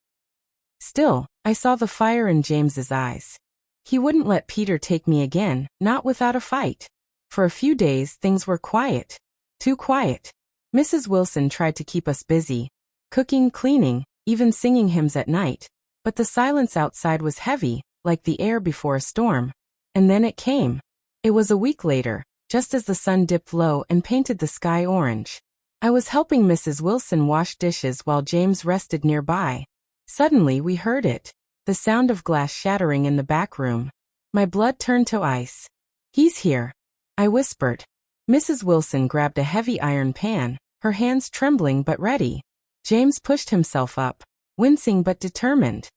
Still, I saw the fire in James's eyes. He wouldn't let Peter take me again, not without a fight. For a few days, things were quiet. Too quiet. Mrs. Wilson tried to keep us busy. Cooking, cleaning, even singing hymns at night. But the silence outside was heavy, like the air before a storm. And then it came. It was a week later, just as the sun dipped low and painted the sky orange. I was helping Mrs. Wilson wash dishes while James rested nearby. Suddenly we heard it, the sound of glass shattering in the back room. My blood turned to ice. He's here, I whispered. Mrs. Wilson grabbed a heavy iron pan, her hands trembling but ready. James pushed himself up, wincing but determined.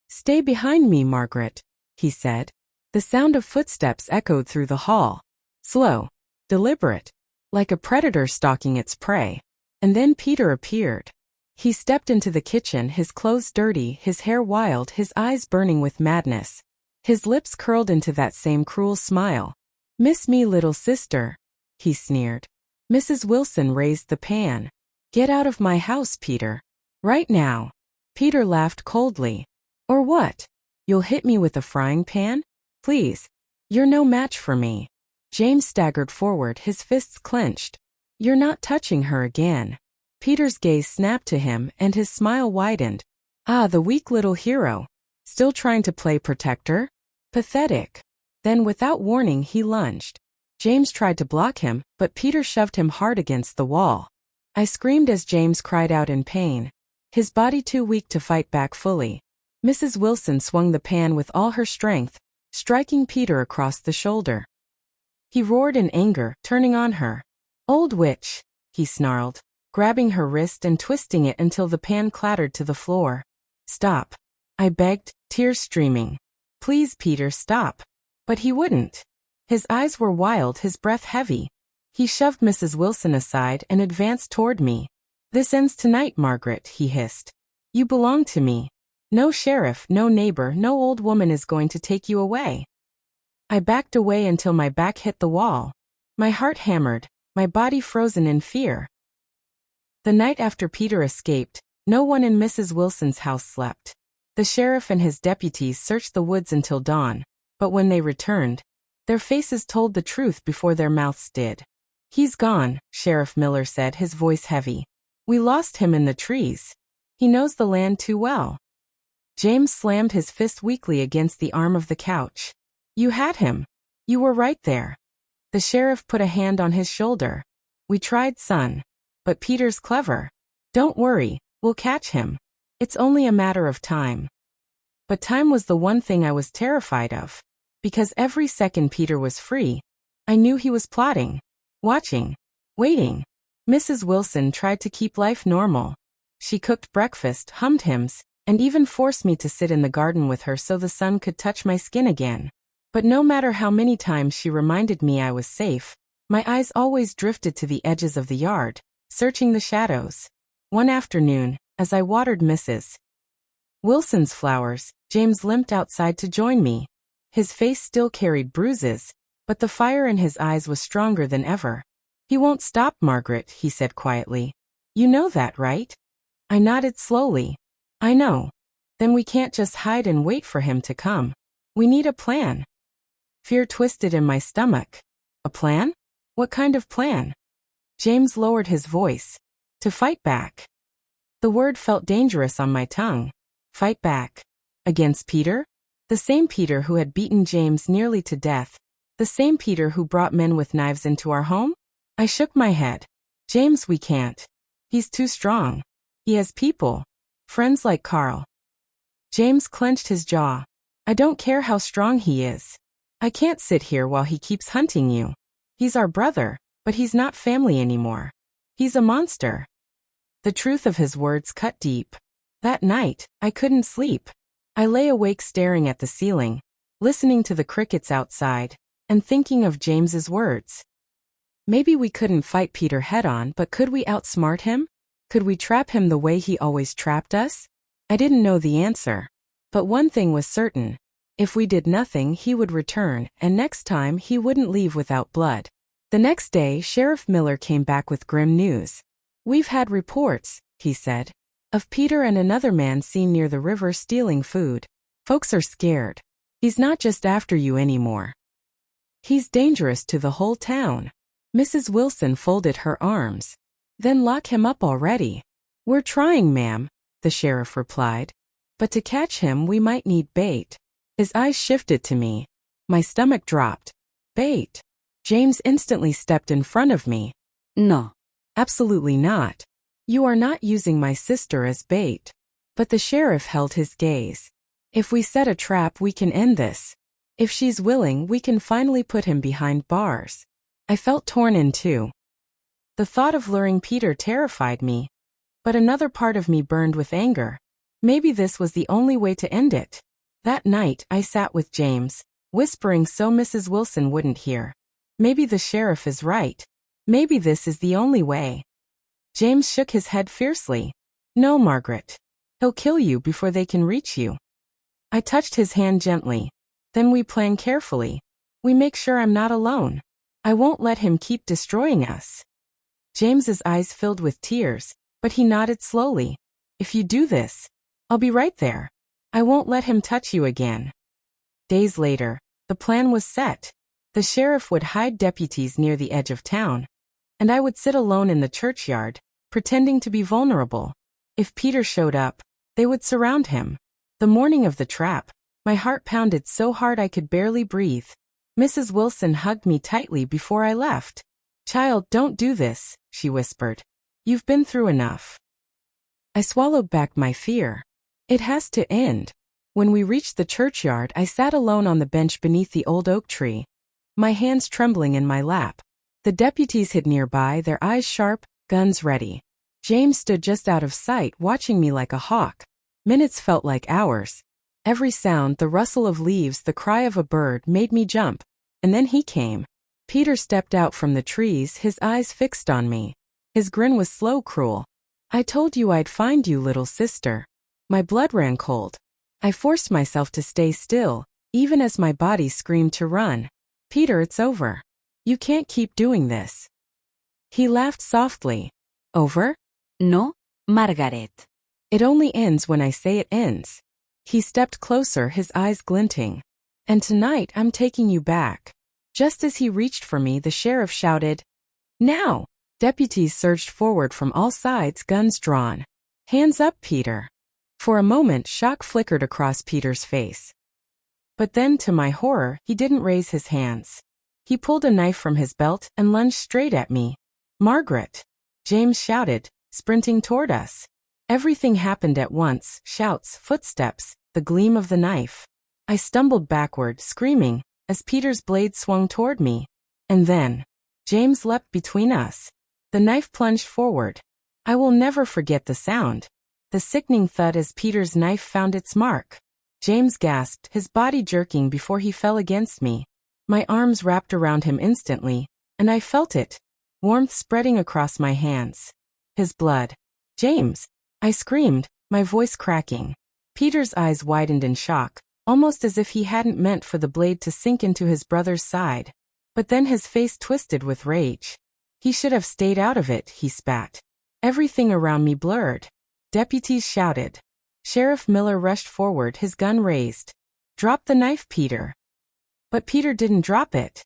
Stay behind me, Margaret, he said. The sound of footsteps echoed through the hall. Slow, deliberate, like a predator stalking its prey. And then Peter appeared. He stepped into the kitchen, his clothes dirty, his hair wild, his eyes burning with madness. His lips curled into that same cruel smile. Miss me, little sister, he sneered. Mrs. Wilson raised the pan. Get out of my house, Peter. Right now. Peter laughed coldly. Or what? You'll hit me with a frying pan? Please. You're no match for me. James staggered forward, his fists clenched. You're not touching her again. Peter's gaze snapped to him and his smile widened. Ah, the weak little hero. Still trying to play protector? Pathetic. Then without warning he lunged. James tried to block him, but Peter shoved him hard against the wall. I screamed as James cried out in pain. His body too weak to fight back fully. Mrs. Wilson swung the pan with all her strength, striking Peter across the shoulder. He roared in anger, turning on her. Old witch, he snarled, grabbing her wrist and twisting it until the pan clattered to the floor. Stop, I begged, tears streaming. Please, Peter, stop. But he wouldn't. His eyes were wild, his breath heavy. He shoved Mrs. Wilson aside and advanced toward me. This ends tonight, Margaret, he hissed. You belong to me. No sheriff, no neighbor, no old woman is going to take you away. I backed away until my back hit the wall. My heart hammered, my body frozen in fear. The night after Peter escaped, no one in Mrs. Wilson's house slept. The sheriff and his deputies searched the woods until dawn, but when they returned, their faces told the truth before their mouths did. "He's gone," Sheriff Miller said, his voice heavy. "We lost him in the trees. He knows the land too well." James slammed his fist weakly against the arm of the couch. "You had him. You were right there." The sheriff put a hand on his shoulder. "We tried, son. But Peter's clever. Don't worry, we'll catch him. It's only a matter of time." But time was the one thing I was terrified of. Because every second Peter was free, I knew he was plotting, watching, waiting. Mrs. Wilson tried to keep life normal. She cooked breakfast, hummed hymns, and even forced me to sit in the garden with her so the sun could touch my skin again. But no matter how many times she reminded me I was safe, my eyes always drifted to the edges of the yard, searching the shadows. One afternoon, as I watered Mrs. Wilson's flowers, James limped outside to join me. His face still carried bruises, but the fire in his eyes was stronger than ever. "He won't stop, Margaret," he said quietly. "You know that, right?" I nodded slowly. "I know." "Then we can't just hide and wait for him to come. We need a plan." Fear twisted in my stomach. "A plan? What kind of plan?" James lowered his voice. "To fight back." The word felt dangerous on my tongue. Fight back? Against Peter? The same Peter who had beaten James nearly to death. The same Peter who brought men with knives into our home? I shook my head. "James, we can't. He's too strong. He has people. Friends like Carl." James clenched his jaw. "I don't care how strong he is. I can't sit here while he keeps hunting you. He's our brother, but he's not family anymore. He's a monster." The truth of his words cut deep. That night, I couldn't sleep. I lay awake staring at the ceiling, listening to the crickets outside, and thinking of James's words. Maybe we couldn't fight Peter head-on, but could we outsmart him? Could we trap him the way he always trapped us? I didn't know the answer. But one thing was certain. If we did nothing, he would return, and next time he wouldn't leave without blood. The next day, Sheriff Miller came back with grim news. "We've had reports," he said, "of Peter and another man seen near the river stealing food. Folks are scared. He's not just after you anymore. He's dangerous to the whole town." Mrs. Wilson folded her arms. "Then lock him up already." "We're trying, ma'am," the sheriff replied. "But to catch him we might need bait." His eyes shifted to me. My stomach dropped. "Bait?" James instantly stepped in front of me. No. "Absolutely not. You are not using my sister as bait." But the sheriff held his gaze. "If we set a trap, we can end this. If she's willing, we can finally put him behind bars." I felt torn in two. The thought of luring Peter terrified me. But another part of me burned with anger. Maybe this was the only way to end it. That night, I sat with James, whispering so Mrs. Wilson wouldn't hear. Maybe the sheriff is right. Maybe this is the only way. James shook his head fiercely. "No, Margaret. He'll kill you before they can reach you." I touched his hand gently. "Then we plan carefully. We make sure I'm not alone. I won't let him keep destroying us." James's eyes filled with tears, but he nodded slowly. "If you do this, I'll be right there. I won't let him touch you again." Days later, the plan was set. The sheriff would hide deputies near the edge of town, and I would sit alone in the churchyard, pretending to be vulnerable. If Peter showed up, they would surround him. The morning of the trap, my heart pounded so hard I could barely breathe. Mrs. Wilson hugged me tightly before I left. "Child, don't do this," she whispered. "You've been through enough." I swallowed back my fear. It has to end. When we reached the churchyard, I sat alone on the bench beneath the old oak tree, my hands trembling in my lap. The deputies hid nearby, their eyes sharp, guns ready. James stood just out of sight, watching me like a hawk. Minutes felt like hours. Every sound, the rustle of leaves, the cry of a bird, made me jump. And then he came. Peter stepped out from the trees, his eyes fixed on me. His grin was slow, cruel. "I told you I'd find you, little sister." My blood ran cold. I forced myself to stay still, even as my body screamed to run. "Peter, it's over. You can't keep doing this." He laughed softly. "Over? No, Margaret. It only ends when I say it ends. He stepped closer, his eyes glinting. And tonight I'm taking you back. Just as he reached for me, the sheriff shouted, "Now!" Deputies surged forward from all sides, guns drawn. "Hands up, Peter." For a moment, shock flickered across Peter's face. But then, to my horror, he didn't raise his hands. He pulled a knife from his belt and lunged straight at me. "Margaret!" James shouted, sprinting toward us. Everything happened at once: shouts, footsteps, the gleam of the knife. I stumbled backward, screaming, as Peter's blade swung toward me. And then, James leapt between us. The knife plunged forward. I will never forget the sound. The sickening thud as Peter's knife found its mark. James gasped, his body jerking before he fell against me. My arms wrapped around him instantly, and I felt it, warmth spreading across my hands. His blood. "James!" I screamed, my voice cracking. Peter's eyes widened in shock, almost as if he hadn't meant for the blade to sink into his brother's side. But then his face twisted with rage. "He should have stayed out of it," he spat. Everything around me blurred. Deputies shouted. Sheriff Miller rushed forward, his gun raised. "Drop the knife, Peter." But Peter didn't drop it.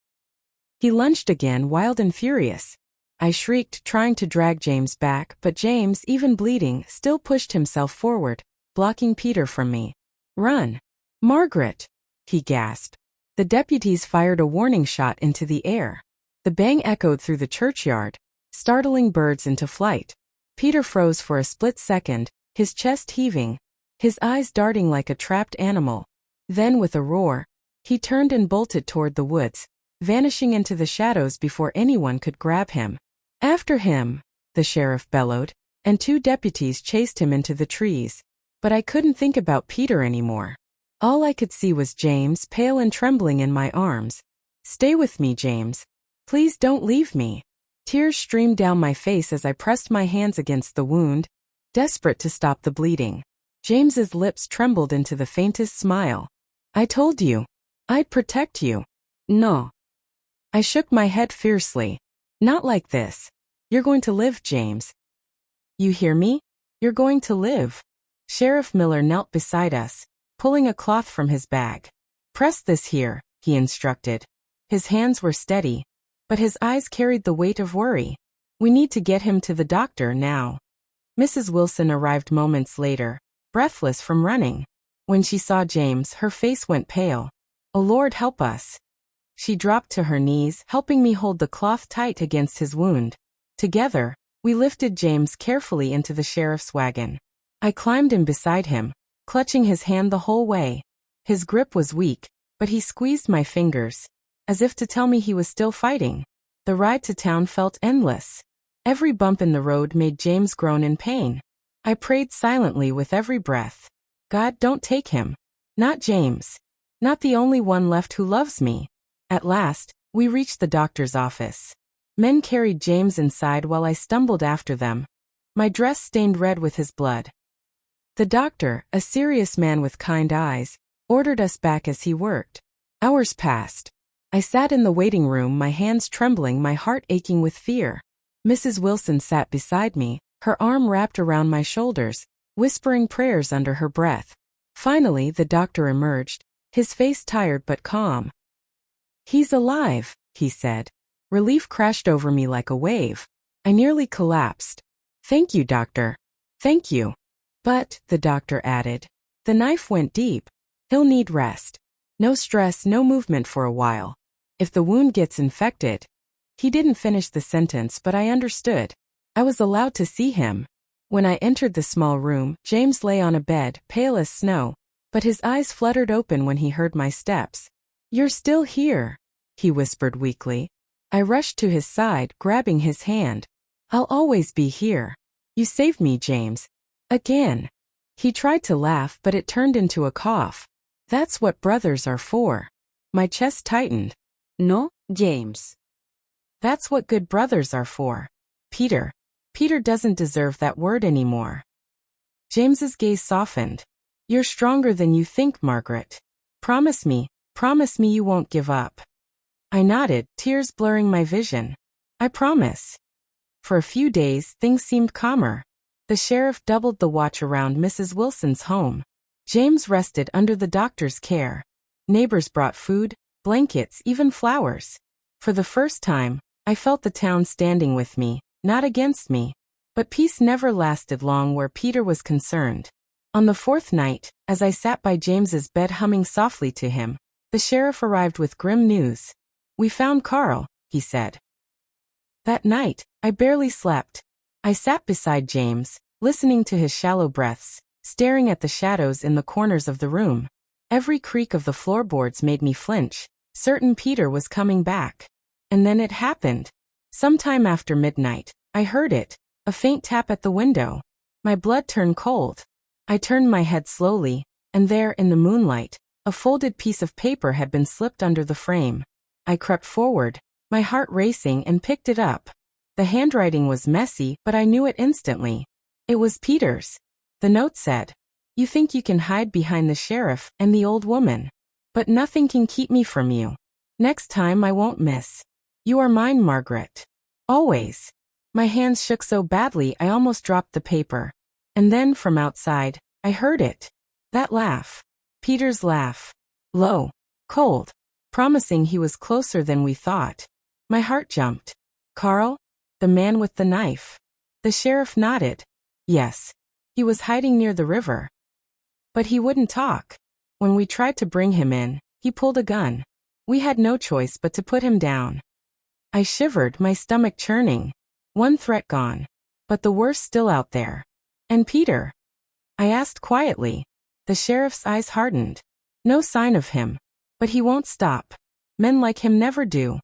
He lunged again, wild and furious. I shrieked, trying to drag James back, but James, even bleeding, still pushed himself forward, blocking Peter from me. "Run! Margaret!" he gasped. The deputies fired a warning shot into the air. The bang echoed through the churchyard, startling birds into flight. Peter froze for a split second, his chest heaving, his eyes darting like a trapped animal. Then, with a roar, he turned and bolted toward the woods, vanishing into the shadows before anyone could grab him. "After him!" the sheriff bellowed, and 2 deputies chased him into the trees. But I couldn't think about Peter anymore. All I could see was James, pale and trembling, in my arms. "Stay with me, James. Please don't leave me." Tears streamed down my face as I pressed my hands against the wound, desperate to stop the bleeding. James's lips trembled into the faintest smile. "I told you. I'd protect you." "No." I shook my head fiercely. "Not like this. You're going to live, James. You hear me? You're going to live." Sheriff Miller knelt beside us, pulling a cloth from his bag. "Press this here," he instructed. His hands were steady, but his eyes carried the weight of worry. "We need to get him to the doctor now." Mrs. Wilson arrived moments later, breathless from running. When she saw James, her face went pale. "Oh, Lord, help us." She dropped to her knees, helping me hold the cloth tight against his wound. Together, we lifted James carefully into the sheriff's wagon. I climbed in beside him, clutching his hand the whole way. His grip was weak, but he squeezed my fingers, as if to tell me he was still fighting. The ride to town felt endless. Every bump in the road made James groan in pain. I prayed silently with every breath. "God, don't take him. Not James. Not the only one left who loves me." At last, we reached the doctor's office. Men carried James inside while I stumbled after them, my dress stained red with his blood. The doctor, a serious man with kind eyes, ordered us back as he worked. Hours passed. I sat in the waiting room, my hands trembling, my heart aching with fear. Mrs. Wilson sat beside me, her arm wrapped around my shoulders, whispering prayers under her breath. Finally, the doctor emerged, his face tired but calm. "He's alive," he said. Relief crashed over me like a wave. I nearly collapsed. "Thank you, doctor. Thank you." "But," the doctor added, "the knife went deep. He'll need rest. No stress, no movement for a while. If the wound gets infected." He didn't finish the sentence, but I understood. I was allowed to see him. When I entered the small room, James lay on a bed, pale as snow, but his eyes fluttered open when he heard my steps. "You're still here," he whispered weakly. I rushed to his side, grabbing his hand. "I'll always be here. You saved me, James. Again." He tried to laugh, but it turned into a cough. "That's what brothers are for." My chest tightened. No, James. "That's what good brothers are for. Peter. Peter doesn't deserve that word anymore." James's gaze softened. "You're stronger than you think, Margaret. Promise me you won't give up." I nodded, tears blurring my vision. "I promise." For a few days, things seemed calmer. The sheriff doubled the watch around Mrs. Wilson's home. James rested under the doctor's care. Neighbors brought food, blankets, even flowers. For the first time, I felt the town standing with me, not against me. But peace never lasted long where Peter was concerned. On the fourth night, as I sat by James's bed humming softly to him, the sheriff arrived with grim news. "We found Carl," he said. That night, I barely slept. I sat beside James, listening to his shallow breaths, staring at the shadows in the corners of the room. Every creak of the floorboards made me flinch, certain Peter was coming back. And then it happened. Sometime after midnight, I heard it, a faint tap at the window. My blood turned cold. I turned my head slowly, and there, in the moonlight, a folded piece of paper had been slipped under the frame. I crept forward, my heart racing, and picked it up. The handwriting was messy, but I knew it instantly. It was Peter's. The note said, "You think you can hide behind the sheriff and the old woman. But nothing can keep me from you. Next time I won't miss. You are mine, Margaret. Always." My hands shook so badly I almost dropped the paper. And then, from outside, I heard it. That laugh. Peter's laugh. Low. Cold. Promising he was closer than we thought. My heart jumped. Carl? The man with the knife. The sheriff nodded. Yes. He was hiding near the river. But he wouldn't talk. When we tried to bring him in, he pulled a gun. We had no choice but to put him down. I shivered, my stomach churning. One threat gone. But the worst still out there. And Peter? I asked quietly. The sheriff's eyes hardened. No sign of him. But he won't stop. Men like him never do.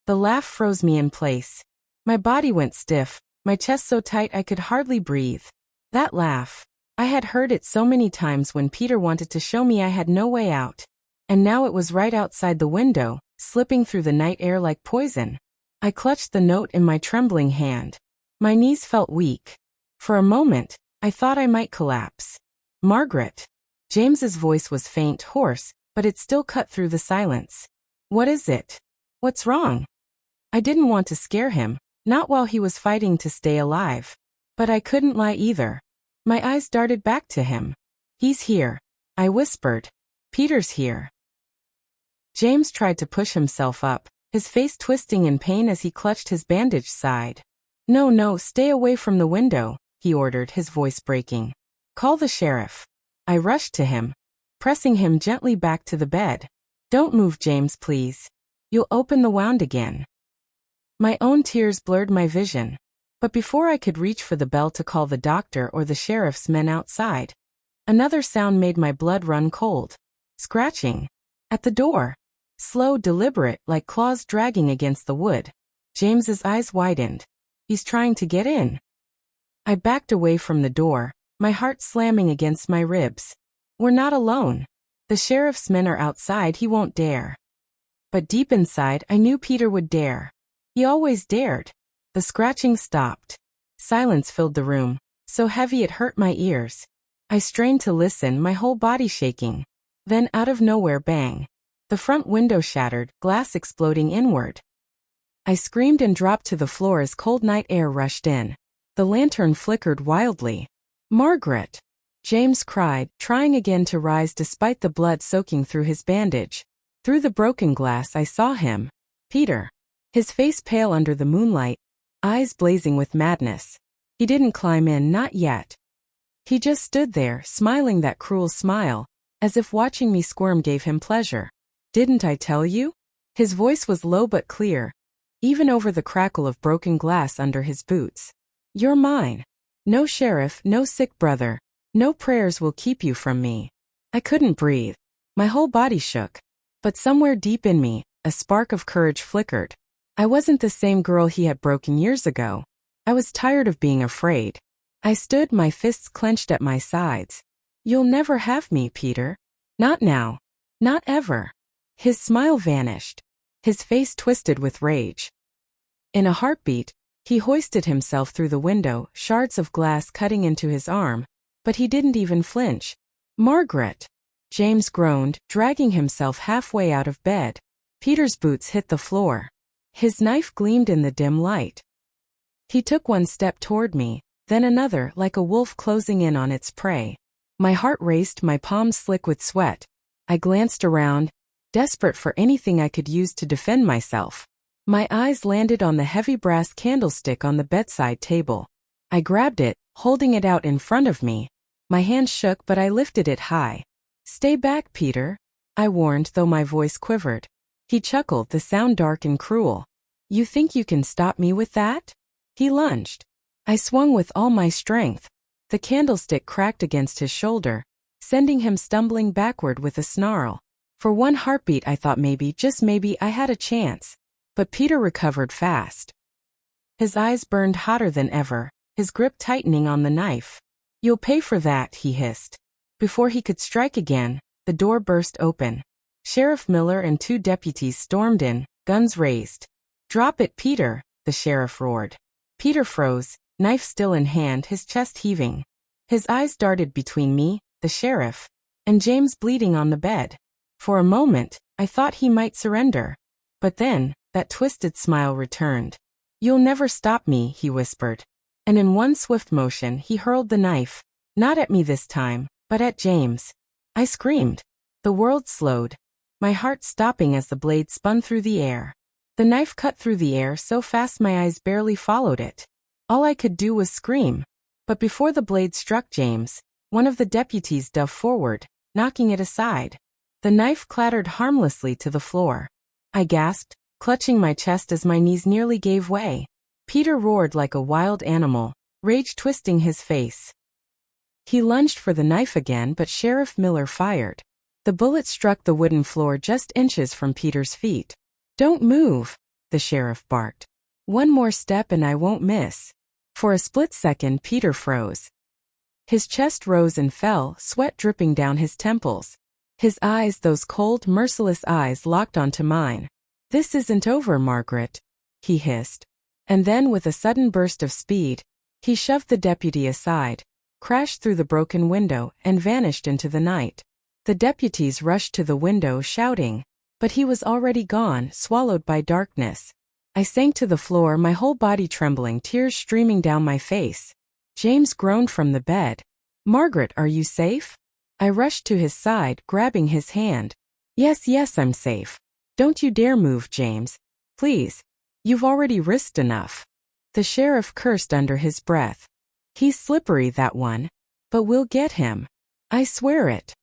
The laugh froze me in place. My body went stiff, my chest so tight I could hardly breathe. That laugh. I had heard it so many times when Peter wanted to show me I had no way out. And now it was right outside the window, slipping through the night air like poison. I clutched the note in my trembling hand. My knees felt weak. For a moment, I thought I might collapse. Margaret. James's voice was faint, hoarse, but it still cut through the silence. What is it? What's wrong? I didn't want to scare him, not while he was fighting to stay alive. But I couldn't lie either. My eyes darted back to him. He's here. I whispered. Peter's here. James tried to push himself up, his face twisting in pain as he clutched his bandaged side. No, stay away from the window, he ordered, his voice breaking. Call the sheriff. I rushed to him, pressing him gently back to the bed. Don't move, James, please. You'll open the wound again. My own tears blurred my vision. But before I could reach for the bell to call the doctor or the sheriff's men outside, another sound made my blood run cold. Scratching. At the door. Slow, deliberate, like claws dragging against the wood. James's eyes widened. He's trying to get in. I backed away from the door, my heart slamming against my ribs. We're not alone. The sheriff's men are outside, he won't dare. But deep inside, I knew Peter would dare. He always dared. The scratching stopped. Silence filled the room, so heavy it hurt my ears. I strained to listen, my whole body shaking. Then, out of nowhere, bang. The front window shattered, glass exploding inward. I screamed and dropped to the floor as cold night air rushed in. The lantern flickered wildly. Margaret! James cried, trying again to rise despite the blood soaking through his bandage. Through the broken glass I saw him. Peter. His face pale under the moonlight, eyes blazing with madness. He didn't climb in, not yet. He just stood there, smiling that cruel smile, as if watching me squirm gave him pleasure. Didn't I tell you? His voice was low but clear, even over the crackle of broken glass under his boots. You're mine. No sheriff, no sick brother, no prayers will keep you from me. I couldn't breathe. My whole body shook. But somewhere deep in me, a spark of courage flickered. I wasn't the same girl he had broken years ago. I was tired of being afraid. I stood, my fists clenched at my sides. You'll never have me, Peter. Not now. Not ever. His smile vanished. His face twisted with rage. In a heartbeat, he hoisted himself through the window, shards of glass cutting into his arm, but he didn't even flinch. Margaret! James groaned, dragging himself halfway out of bed. Peter's boots hit the floor. His knife gleamed in the dim light. He took one step toward me, then another, like a wolf closing in on its prey. My heart raced, my palms slick with sweat. I glanced around, desperate for anything I could use to defend myself. My eyes landed on the heavy brass candlestick on the bedside table. I grabbed it, holding it out in front of me. My hand shook, but I lifted it high. "Stay back, Peter," I warned, though my voice quivered. He chuckled, the sound dark and cruel. "You think you can stop me with that?" He lunged. I swung with all my strength. The candlestick cracked against his shoulder, sending him stumbling backward with a snarl. For one heartbeat I thought maybe, just maybe, I had a chance. But Peter recovered fast. His eyes burned hotter than ever, his grip tightening on the knife. "You'll pay for that," he hissed. Before he could strike again, the door burst open. Sheriff Miller and 2 deputies stormed in, guns raised. "Drop it, Peter," the sheriff roared. Peter froze, knife still in hand, his chest heaving. His eyes darted between me, the sheriff, and James bleeding on the bed. For a moment, I thought he might surrender. But then, that twisted smile returned. "You'll never stop me," he whispered. And in one swift motion he hurled the knife, not at me this time, but at James. I screamed. The world slowed, my heart stopping as the blade spun through the air. The knife cut through the air so fast my eyes barely followed it. All I could do was scream. But before the blade struck James, one of the deputies dove forward, knocking it aside. The knife clattered harmlessly to the floor. I gasped, clutching my chest as my knees nearly gave way. Peter roared like a wild animal, rage twisting his face. He lunged for the knife again, but Sheriff Miller fired. The bullet struck the wooden floor just inches from Peter's feet. "Don't move," the sheriff barked. "One more step and I won't miss." For a split second Peter froze. His chest rose and fell, sweat dripping down his temples. His eyes, those cold, merciless eyes, locked onto mine. "This isn't over, Margaret," he hissed. And then, with a sudden burst of speed, he shoved the deputy aside, crashed through the broken window, and vanished into the night. The deputies rushed to the window, shouting, but he was already gone, swallowed by darkness. I sank to the floor, my whole body trembling, tears streaming down my face. James groaned from the bed. "Margaret, are you safe?" I rushed to his side, grabbing his hand. Yes, I'm safe. Don't you dare move, James. Please. You've already risked enough." The sheriff cursed under his breath. "He's slippery, that one. But we'll get him. I swear it."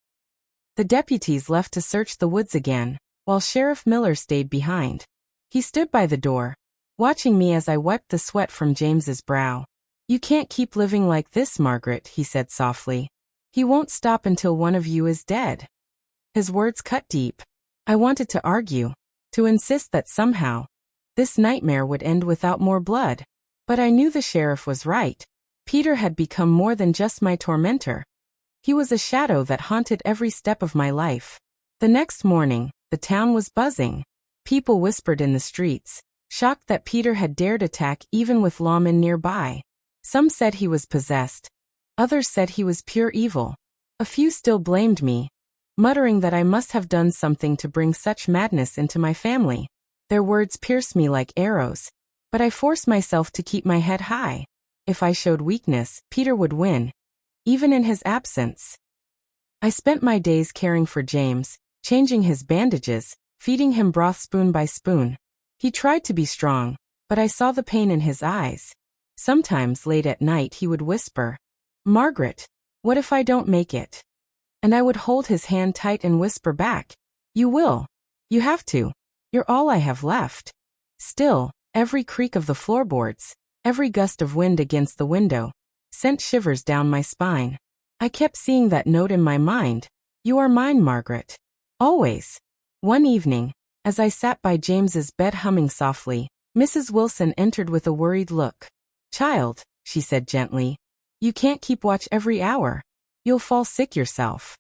The deputies left to search the woods again, while Sheriff Miller stayed behind. He stood by the door, watching me as I wiped the sweat from James's brow. "You can't keep living like this, Margaret," he said softly. "He won't stop until one of you is dead." His words cut deep. I wanted to argue, to insist that somehow this nightmare would end without more blood. But I knew the sheriff was right. Peter had become more than just my tormentor. He was a shadow that haunted every step of my life. The next morning, the town was buzzing. People whispered in the streets, shocked that Peter had dared attack even with lawmen nearby. Some said he was possessed. Others said he was pure evil. A few still blamed me, muttering that I must have done something to bring such madness into my family. Their words pierced me like arrows, but I forced myself to keep my head high. If I showed weakness, Peter would win, even in his absence. I spent my days caring for James, changing his bandages, feeding him broth spoon by spoon. He tried to be strong, but I saw the pain in his eyes. Sometimes late at night he would whisper, "Margaret, what if I don't make it?" And I would hold his hand tight and whisper back, "You will. You have to. You're all I have left." Still, every creak of the floorboards, every gust of wind against the window, sent shivers down my spine. I kept seeing that note in my mind, "You are mine, Margaret. Always." One evening, as I sat by James's bed humming softly, Mrs. Wilson entered with a worried look. "Child," she said gently, "you can't keep watch every hour. You'll fall sick yourself."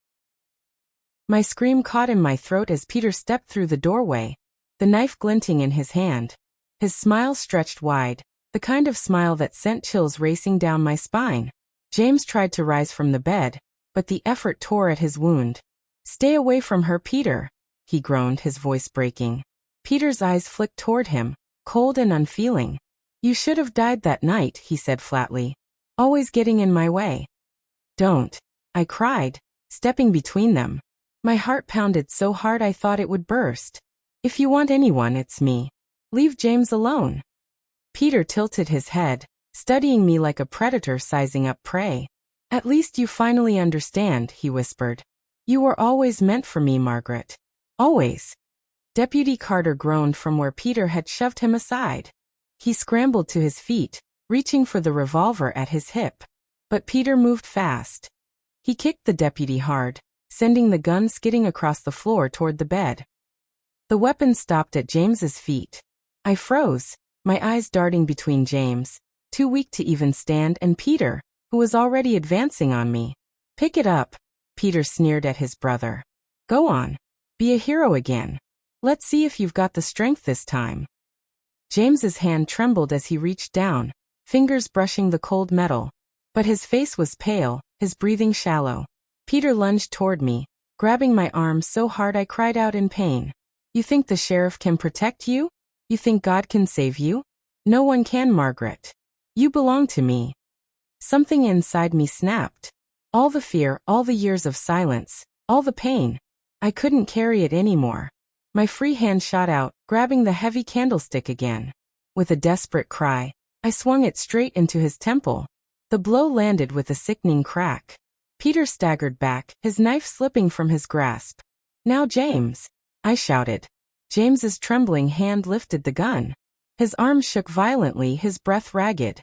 My scream caught in my throat as Peter stepped through the doorway, the knife glinting in his hand. His smile stretched wide, the kind of smile that sent chills racing down my spine. James tried to rise from the bed, but the effort tore at his wound. "Stay away from her, Peter," he groaned, his voice breaking. Peter's eyes flicked toward him, cold and unfeeling. "You should have died that night," he said flatly. always getting in my way. Don't, I cried, stepping between them. My heart pounded so hard I thought it would burst. If you want anyone, it's me. Leave James alone. Peter tilted his head, studying me like a predator sizing up prey. At least you finally understand, he whispered. You were always meant for me, Margaret. Always. Deputy Carter groaned from where Peter had shoved him aside. He scrambled to his feet, reaching for the revolver at his hip. But Peter moved fast. He kicked the deputy hard, sending the gun skidding across the floor toward the bed. The weapon stopped at James's feet. I froze, my eyes darting between James, too weak to even stand, and Peter, who was already advancing on me. Pick it up, Peter sneered at his brother. Go on. Be a hero again. Let's see if you've got the strength this time. James's hand trembled as he reached down, fingers brushing the cold metal. But his face was pale, his breathing shallow. Peter lunged toward me, grabbing my arm so hard I cried out in pain. You think the sheriff can protect you? You think God can save you? No one can, Margaret. You belong to me. Something inside me snapped. All the fear, all the years of silence, all the pain. I couldn't carry it anymore. My free hand shot out, grabbing the heavy candlestick again. With a desperate cry, I swung it straight into his temple. The blow landed with a sickening crack. Peter staggered back, his knife slipping from his grasp. Now James, I shouted. James's trembling hand lifted the gun. His arm shook violently, his breath ragged.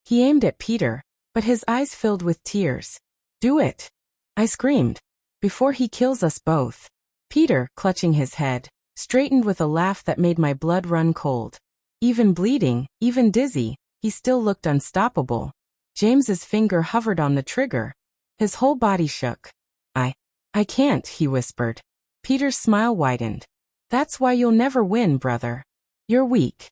He aimed at Peter, but his eyes filled with tears. Do it, I screamed, before he kills us both. Peter, clutching his head, straightened with a laugh that made my blood run cold. Even bleeding, even dizzy, he still looked unstoppable. James's finger hovered on the trigger. His whole body shook. I can't, he whispered. Peter's smile widened. That's why you'll never win, brother. You're weak.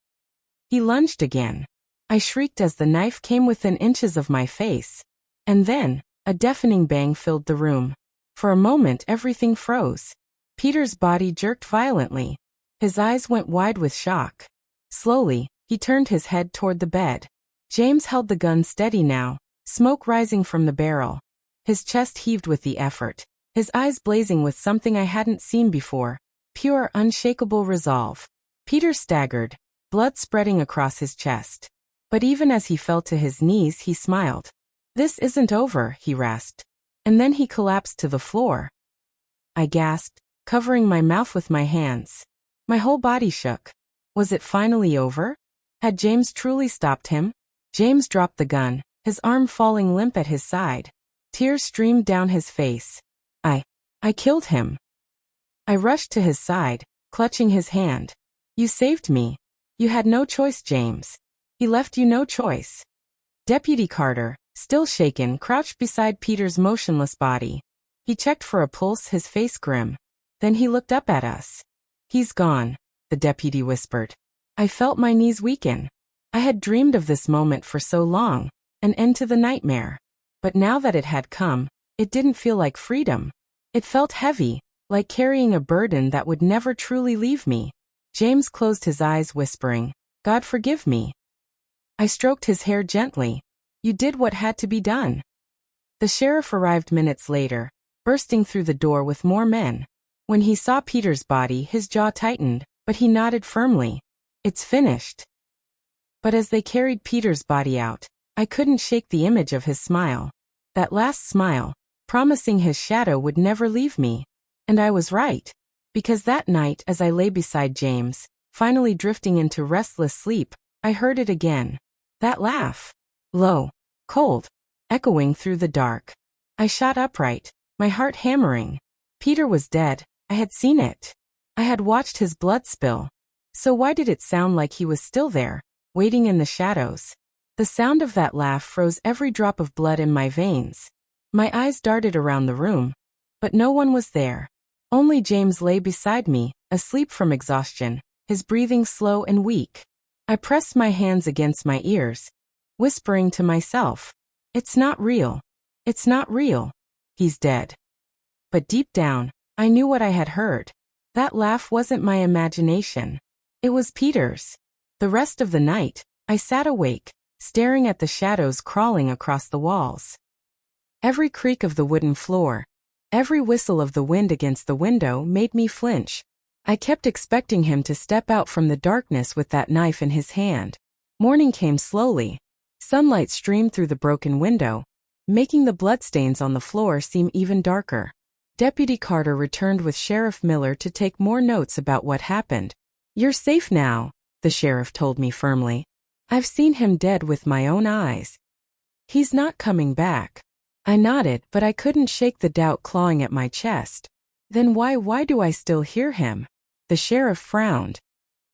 He lunged again. I shrieked as the knife came within inches of my face. And then, a deafening bang filled the room. For a moment everything froze. Peter's body jerked violently. His eyes went wide with shock. Slowly, he turned his head toward the bed. James held the gun steady now, smoke rising from the barrel. His chest heaved with the effort, his eyes blazing with something I hadn't seen before, pure, unshakable resolve. Peter staggered, blood spreading across his chest. But even as he fell to his knees, he smiled. This isn't over, he rasped. And then he collapsed to the floor. I gasped, covering my mouth with my hands. My whole body shook. Was it finally over? Had James truly stopped him? James dropped the gun, his arm falling limp at his side. Tears streamed down his face. I killed him. I rushed to his side, clutching his hand. You saved me. You had no choice, James. He left you no choice. Deputy Carter, still shaken, crouched beside Peter's motionless body. He checked for a pulse, his face grim. Then he looked up at us. He's gone, the deputy whispered. I felt my knees weaken. I had dreamed of this moment for so long, an end to the nightmare. But now that it had come, it didn't feel like freedom. It felt heavy, like carrying a burden that would never truly leave me. James closed his eyes, whispering, God forgive me. I stroked his hair gently. You did what had to be done. The sheriff arrived minutes later, bursting through the door with more men. When he saw Peter's body, his jaw tightened, but he nodded firmly. It's finished. But as they carried Peter's body out, I couldn't shake the image of his smile. That last smile, promising his shadow would never leave me. And I was right. Because that night, as I lay beside James, finally drifting into restless sleep, I heard it again. That laugh. Low, cold, echoing through the dark. I shot upright, my heart hammering. Peter was dead. I had seen it. I had watched his blood spill. So why did it sound like he was still there, waiting in the shadows? The sound of that laugh froze every drop of blood in my veins. My eyes darted around the room, but no one was there. Only James lay beside me, asleep from exhaustion, his breathing slow and weak. I pressed my hands against my ears, whispering to myself, it's not real. It's not real. He's dead. But deep down, I knew what I had heard. That laugh wasn't my imagination. It was Peter's. The rest of the night, I sat awake, staring at the shadows crawling across the walls. Every creak of the wooden floor, every whistle of the wind against the window made me flinch. I kept expecting him to step out from the darkness with that knife in his hand. Morning came slowly. Sunlight streamed through the broken window, making the bloodstains on the floor seem even darker. Deputy Carter returned with Sheriff Miller to take more notes about what happened. "You're safe now," the sheriff told me firmly. "I've seen him dead with my own eyes. He's not coming back." I nodded, but I couldn't shake the doubt clawing at my chest. "Then why do I still hear him?" The sheriff frowned.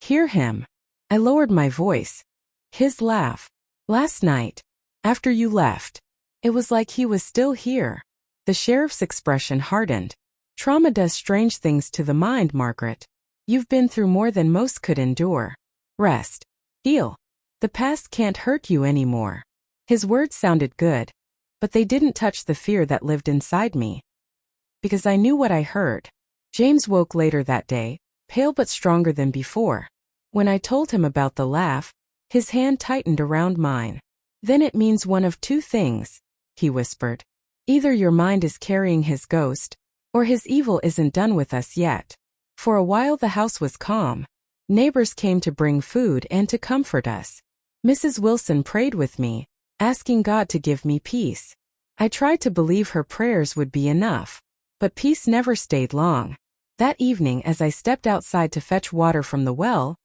"Hear him?" I lowered my voice. "His laugh. Last night, after you left. It was like he was still here." The sheriff's expression hardened. "Trauma does strange things to the mind, Margaret. You've been through more than most could endure. Rest. Heal. The past can't hurt you anymore." His words sounded good, but they didn't touch the fear that lived inside me. Because I knew what I heard. James woke later that day, pale but stronger than before. When I told him about the laugh, his hand tightened around mine. "Then it means one of two things," he whispered. "Either your mind is carrying his ghost, or his evil isn't done with us yet." For a while the house was calm. Neighbors came to bring food and to comfort us. Mrs. Wilson prayed with me, asking God to give me peace. I tried to believe her prayers would be enough, but peace never stayed long. That evening, as I stepped outside to fetch water from the well,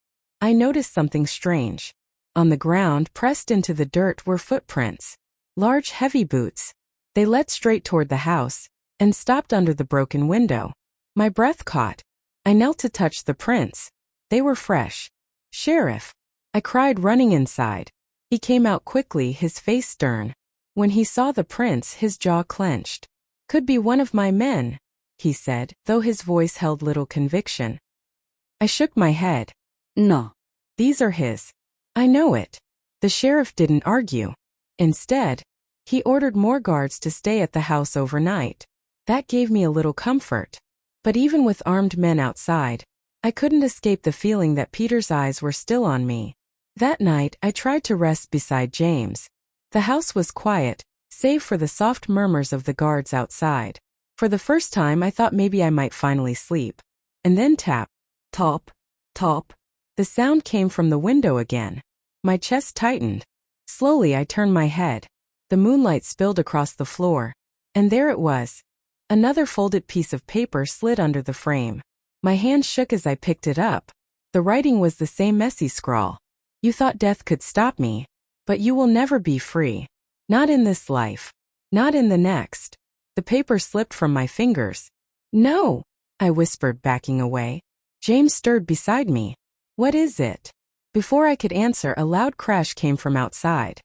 I noticed something strange. On the ground, pressed into the dirt, were footprints. Large, heavy boots. They led straight toward the house and stopped under the broken window. My breath caught. I knelt to touch the prints. They were fresh. "Sheriff!" I cried, running inside. He came out quickly, his face stern. When he saw the prints, his jaw clenched. "Could be one of my men," he said, though his voice held little conviction. I shook my head. No. "These are his. I know it." The sheriff didn't argue. Instead, he ordered more guards to stay at the house overnight. That gave me a little comfort. But even with armed men outside, I couldn't escape the feeling that Peter's eyes were still on me. That night, I tried to rest beside James. The house was quiet, save for the soft murmurs of the guards outside. For the first time, I thought maybe I might finally sleep. And then tap, top, top. The sound came from the window again. My chest tightened. Slowly, I turned my head. The moonlight spilled across the floor. And there it was. Another folded piece of paper slid under the frame. My hand shook as I picked it up. The writing was the same messy scrawl. "You thought death could stop me, but you will never be free. Not in this life. Not in the next." The paper slipped from my fingers. "No," I whispered, backing away. James stirred beside me. "What is it?" Before I could answer, a loud crash came from outside.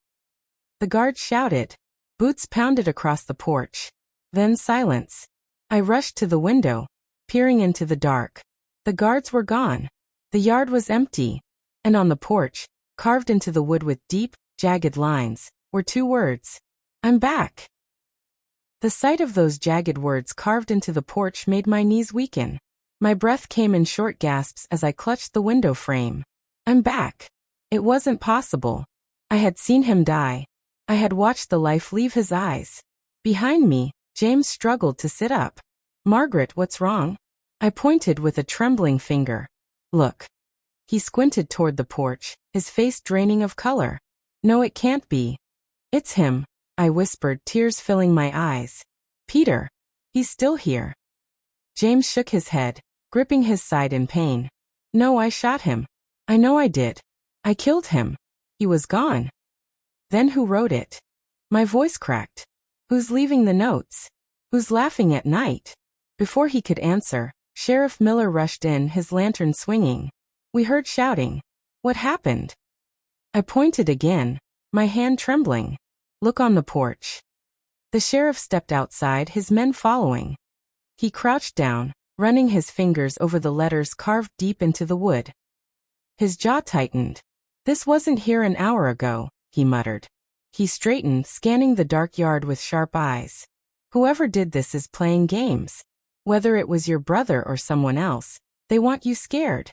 The guard shouted. Boots pounded across the porch. Then silence. I rushed to the window, peering into the dark. The guards were gone. The yard was empty. And on the porch, carved into the wood with deep, jagged lines, were two words. "I'm back." The sight of those jagged words carved into the porch made my knees weaken. My breath came in short gasps as I clutched the window frame. I'm back. It wasn't possible. I had seen him die. I had watched the life leave his eyes. Behind me, James struggled to sit up. "Margaret, what's wrong?" I pointed with a trembling finger. "Look." He squinted toward the porch, his face draining of color. "No, it can't be." "It's him," I whispered, tears filling my eyes. "Peter. He's still here." James shook his head, gripping his side in pain. "No, I shot him. I know I did. I killed him. He was gone." "Then who wrote it?" My voice cracked. "Who's leaving the notes? Who's laughing at night?" Before he could answer, Sheriff Miller rushed in, his lantern swinging. We heard shouting. "What happened?" I pointed again, my hand trembling. "Look on the porch." The sheriff stepped outside, his men following. He crouched down, running his fingers over the letters carved deep into the wood. His jaw tightened. "This wasn't here an hour ago," he muttered. He straightened, scanning the dark yard with sharp eyes. "Whoever did this is playing games. Whether it was your brother or someone else, they want you scared."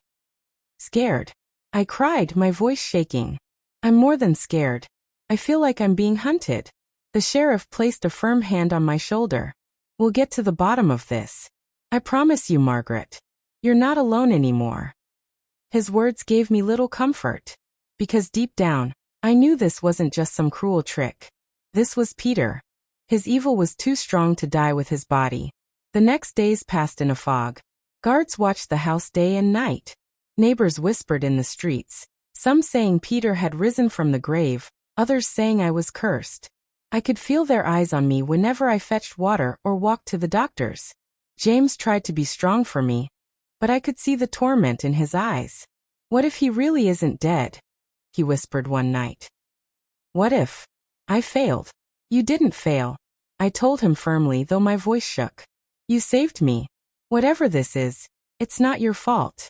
"Scared?" I cried, my voice shaking. "I'm more than scared. I feel like I'm being hunted. The sheriff placed a firm hand on my shoulder. We'll get to the bottom of this. I promise you, Margaret. You're not alone anymore. His words gave me little comfort. Because deep down, I knew this wasn't just some cruel trick. This was Peter. His evil was too strong to die with his body. The next days passed in a fog. Guards watched the house day and night. Neighbors whispered in the streets, some saying Peter had risen from the grave, others saying I was cursed. I could feel their eyes on me whenever I fetched water or walked to the doctor's. James tried to be strong for me, but I could see the torment in his eyes. What if he really isn't dead? He whispered one night. What if I failed? You didn't fail, I told him firmly, though my voice shook. You saved me. Whatever this is, it's not your fault.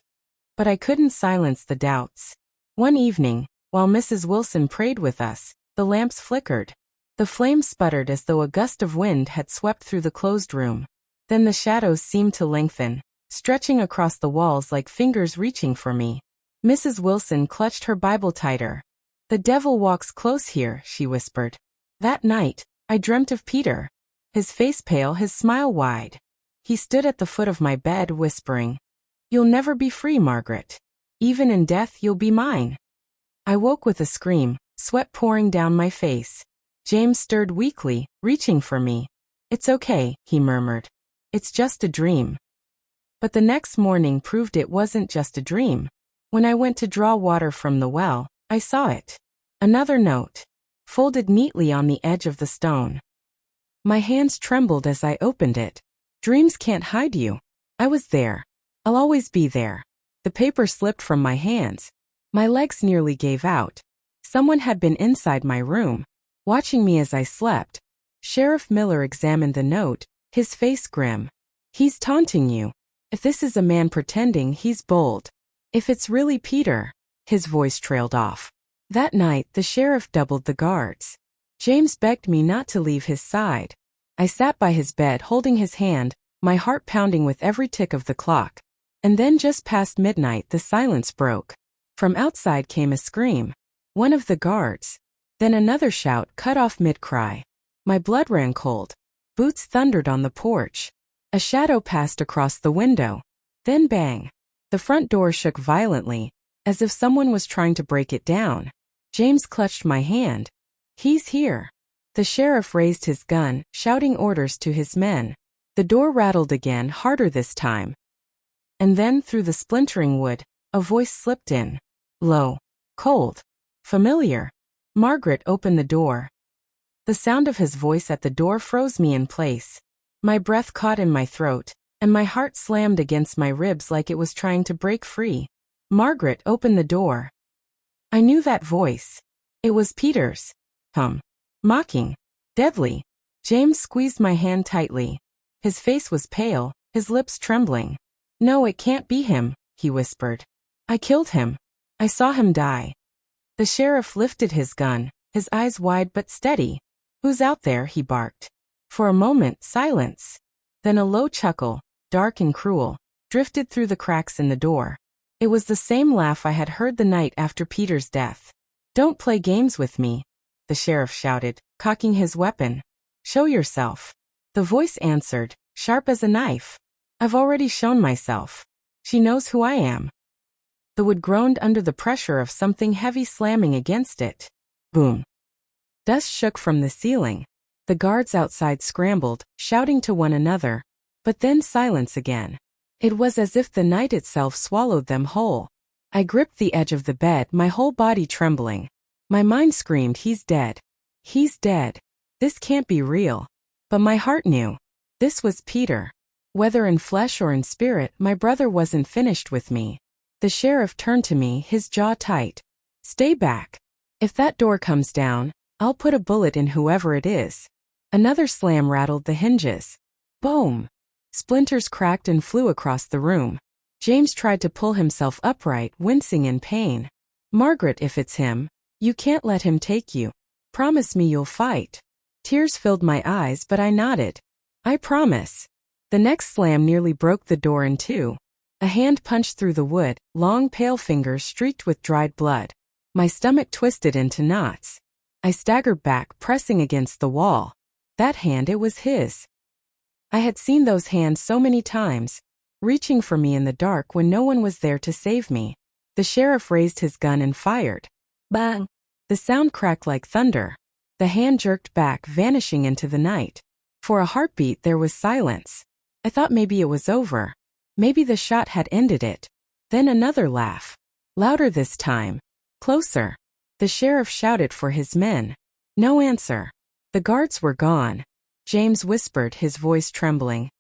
But I couldn't silence the doubts. One evening, while Mrs. Wilson prayed with us, the lamps flickered. The flames sputtered as though a gust of wind had swept through the closed room. Then the shadows seemed to lengthen, stretching across the walls like fingers reaching for me. Mrs. Wilson clutched her Bible tighter. The devil walks close here, she whispered. That night, I dreamt of Peter. His face pale, his smile wide. He stood at the foot of my bed, whispering, You'll never be free, Margaret. Even in death, you'll be mine. I woke with a scream, sweat pouring down my face. James stirred weakly, reaching for me. It's okay, he murmured. It's just a dream. But the next morning proved it wasn't just a dream. When I went to draw water from the well, I saw it. Another note, folded neatly on the edge of the stone. My hands trembled as I opened it. Dreams can't hide you. I was there. I'll always be there. The paper slipped from my hands. My legs nearly gave out. Someone had been inside my room, watching me as I slept. Sheriff Miller examined the note, his face grim. He's taunting you. If this is a man pretending, he's bold. If it's really Peter, his voice trailed off. That night, the sheriff doubled the guards. James begged me not to leave his side. I sat by his bed holding his hand, my heart pounding with every tick of the clock. And then just past midnight the silence broke. From outside came a scream. One of the guards. Then another shout cut off mid-cry. My blood ran cold. Boots thundered on the porch. A shadow passed across the window. Then bang. The front door shook violently, as if someone was trying to break it down. James clutched my hand. He's here. The sheriff raised his gun, shouting orders to his men. The door rattled again, harder this time. And then, through the splintering wood, a voice slipped in. Low. Cold. Familiar. Margaret opened the door. The sound of his voice at the door froze me in place. My breath caught in my throat, and my heart slammed against my ribs like it was trying to break free. Margaret opened the door. I knew that voice. It was Peter's. Mocking. Deadly. James squeezed my hand tightly. His face was pale, his lips trembling. No, it can't be him, he whispered. I killed him. I saw him die. The sheriff lifted his gun, his eyes wide but steady. Who's out there? He barked. For a moment, silence. Then a low chuckle, dark and cruel, drifted through the cracks in the door. It was the same laugh I had heard the night after Peter's death. Don't play games with me, the sheriff shouted, cocking his weapon. Show yourself. The voice answered, sharp as a knife. I've already shown myself. She knows who I am. The wood groaned under the pressure of something heavy slamming against it. Boom. Dust shook from the ceiling. The guards outside scrambled, shouting to one another. But then silence again. It was as if the night itself swallowed them whole. I gripped the edge of the bed, my whole body trembling. My mind screamed, he's dead. He's dead. This can't be real. But my heart knew. This was Peter. Whether in flesh or in spirit, my brother wasn't finished with me. The sheriff turned to me, his jaw tight. Stay back. If that door comes down, I'll put a bullet in whoever it is. Another slam rattled the hinges. Boom! Splinters cracked and flew across the room. James tried to pull himself upright, wincing in pain. Margaret, if it's him, you can't let him take you. Promise me you'll fight. Tears filled my eyes, but I nodded. I promise. The next slam nearly broke the door in two. A hand punched through the wood, long pale fingers streaked with dried blood. My stomach twisted into knots. I staggered back, pressing against the wall. That hand, it was his. I had seen those hands so many times, reaching for me in the dark when no one was there to save me. The sheriff raised his gun and fired. Bang! The sound cracked like thunder. The hand jerked back, vanishing into the night. For a heartbeat there was silence. I thought maybe it was over. Maybe the shot had ended it. Then another laugh. Louder this time. Closer. The sheriff shouted for his men. No answer. The guards were gone. James whispered, his voice trembling.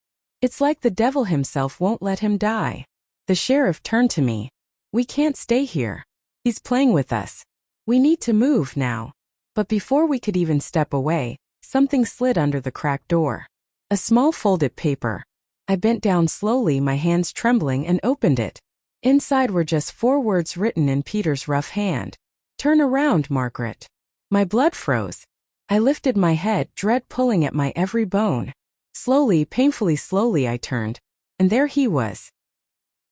It's like the devil himself won't let him die. The sheriff turned to me. We can't stay here. He's playing with us. We need to move now. But before we could even step away, something slid under the cracked door. A small folded paper. I bent down slowly, my hands trembling, and opened it. Inside were just 4 words written in Peter's rough hand. Turn around, Margaret. My blood froze. I lifted my head, dread pulling at my every bone. Slowly, painfully slowly I turned, and there he was.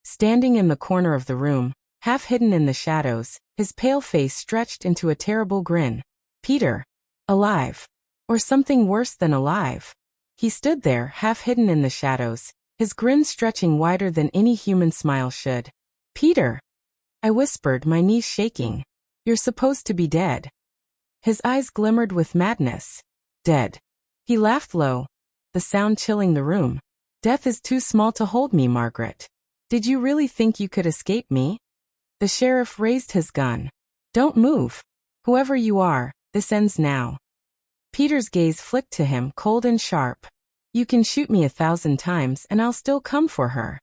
Standing in the corner of the room, half hidden in the shadows, his pale face stretched into a terrible grin. Peter. Alive. Or something worse than alive. He stood there, half hidden in the shadows, his grin stretching wider than any human smile should. Peter. I whispered, my knees shaking. You're supposed to be dead. His eyes glimmered with madness. Dead. He laughed low, the sound chilling the room. Death is too small to hold me, Margaret. Did you really think you could escape me? The sheriff raised his gun. Don't move. Whoever you are, this ends now. Peter's gaze flicked to him, cold and sharp. You can shoot me 1,000 times and I'll still come for her.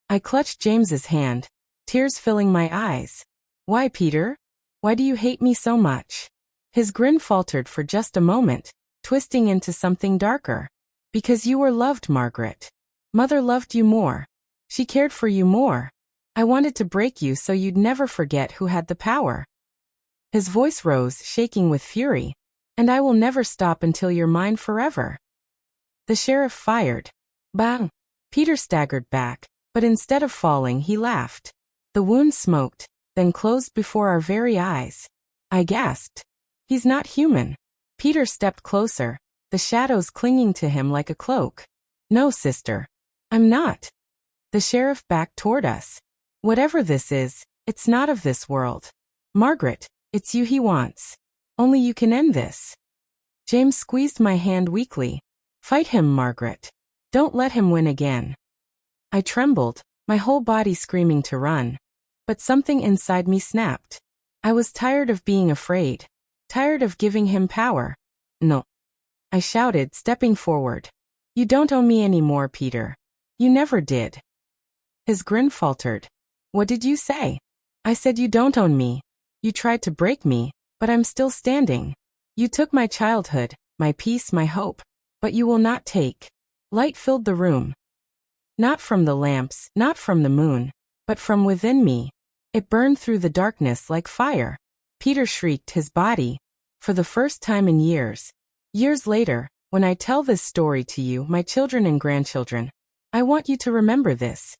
I clutched James's hand, tears filling my eyes. Why, Peter? Why do you hate me so much? His grin faltered for just a moment, twisting into something darker. Because you were loved, Margaret. Mother loved you more. She cared for you more. I wanted to break you so you'd never forget who had the power. His voice rose, shaking with fury. And I will never stop until you're mine forever. The sheriff fired. Bang! Peter staggered back, but instead of falling, he laughed. The wound smoked, then closed before our very eyes. I gasped. He's not human. Peter stepped closer, the shadows clinging to him like a cloak. No, sister. I'm not. The sheriff backed toward us. Whatever this is, it's not of this world. Margaret, it's you he wants. Only you can end this. James squeezed my hand weakly. Fight him, Margaret. Don't let him win again. I trembled, my whole body screaming to run. But something inside me snapped. I was tired of being afraid. Tired of giving him power. No. I shouted, stepping forward. You don't own me anymore, Peter. You never did. His grin faltered. What did you say? I said you don't own me. You tried to break me, but I'm still standing. You took my childhood, my peace, my hope. But you will not take. Light filled the room. Not from the lamps, not from the moon, but from within me. It burned through the darkness like fire. Peter shrieked, his body. For the first time in years. Years later, when I tell this story to you, my children and grandchildren, I want you to remember this.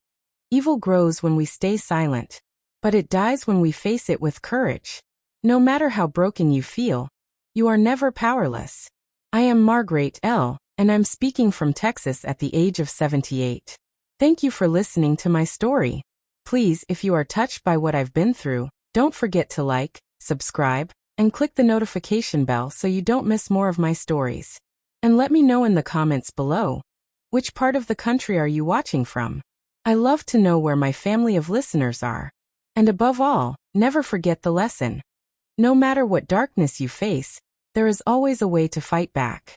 Evil grows when we stay silent. But it dies when we face it with courage. No matter how broken you feel, you are never powerless. I am Margaret L., and I'm speaking from Texas at the age of 78. Thank you for listening to my story. Please, if you are touched by what I've been through, don't forget to like, subscribe, and click the notification bell so you don't miss more of my stories. And let me know in the comments below, which part of the country are you watching from? I love to know where my family of listeners are. And above all, never forget the lesson. No matter what darkness you face, there is always a way to fight back.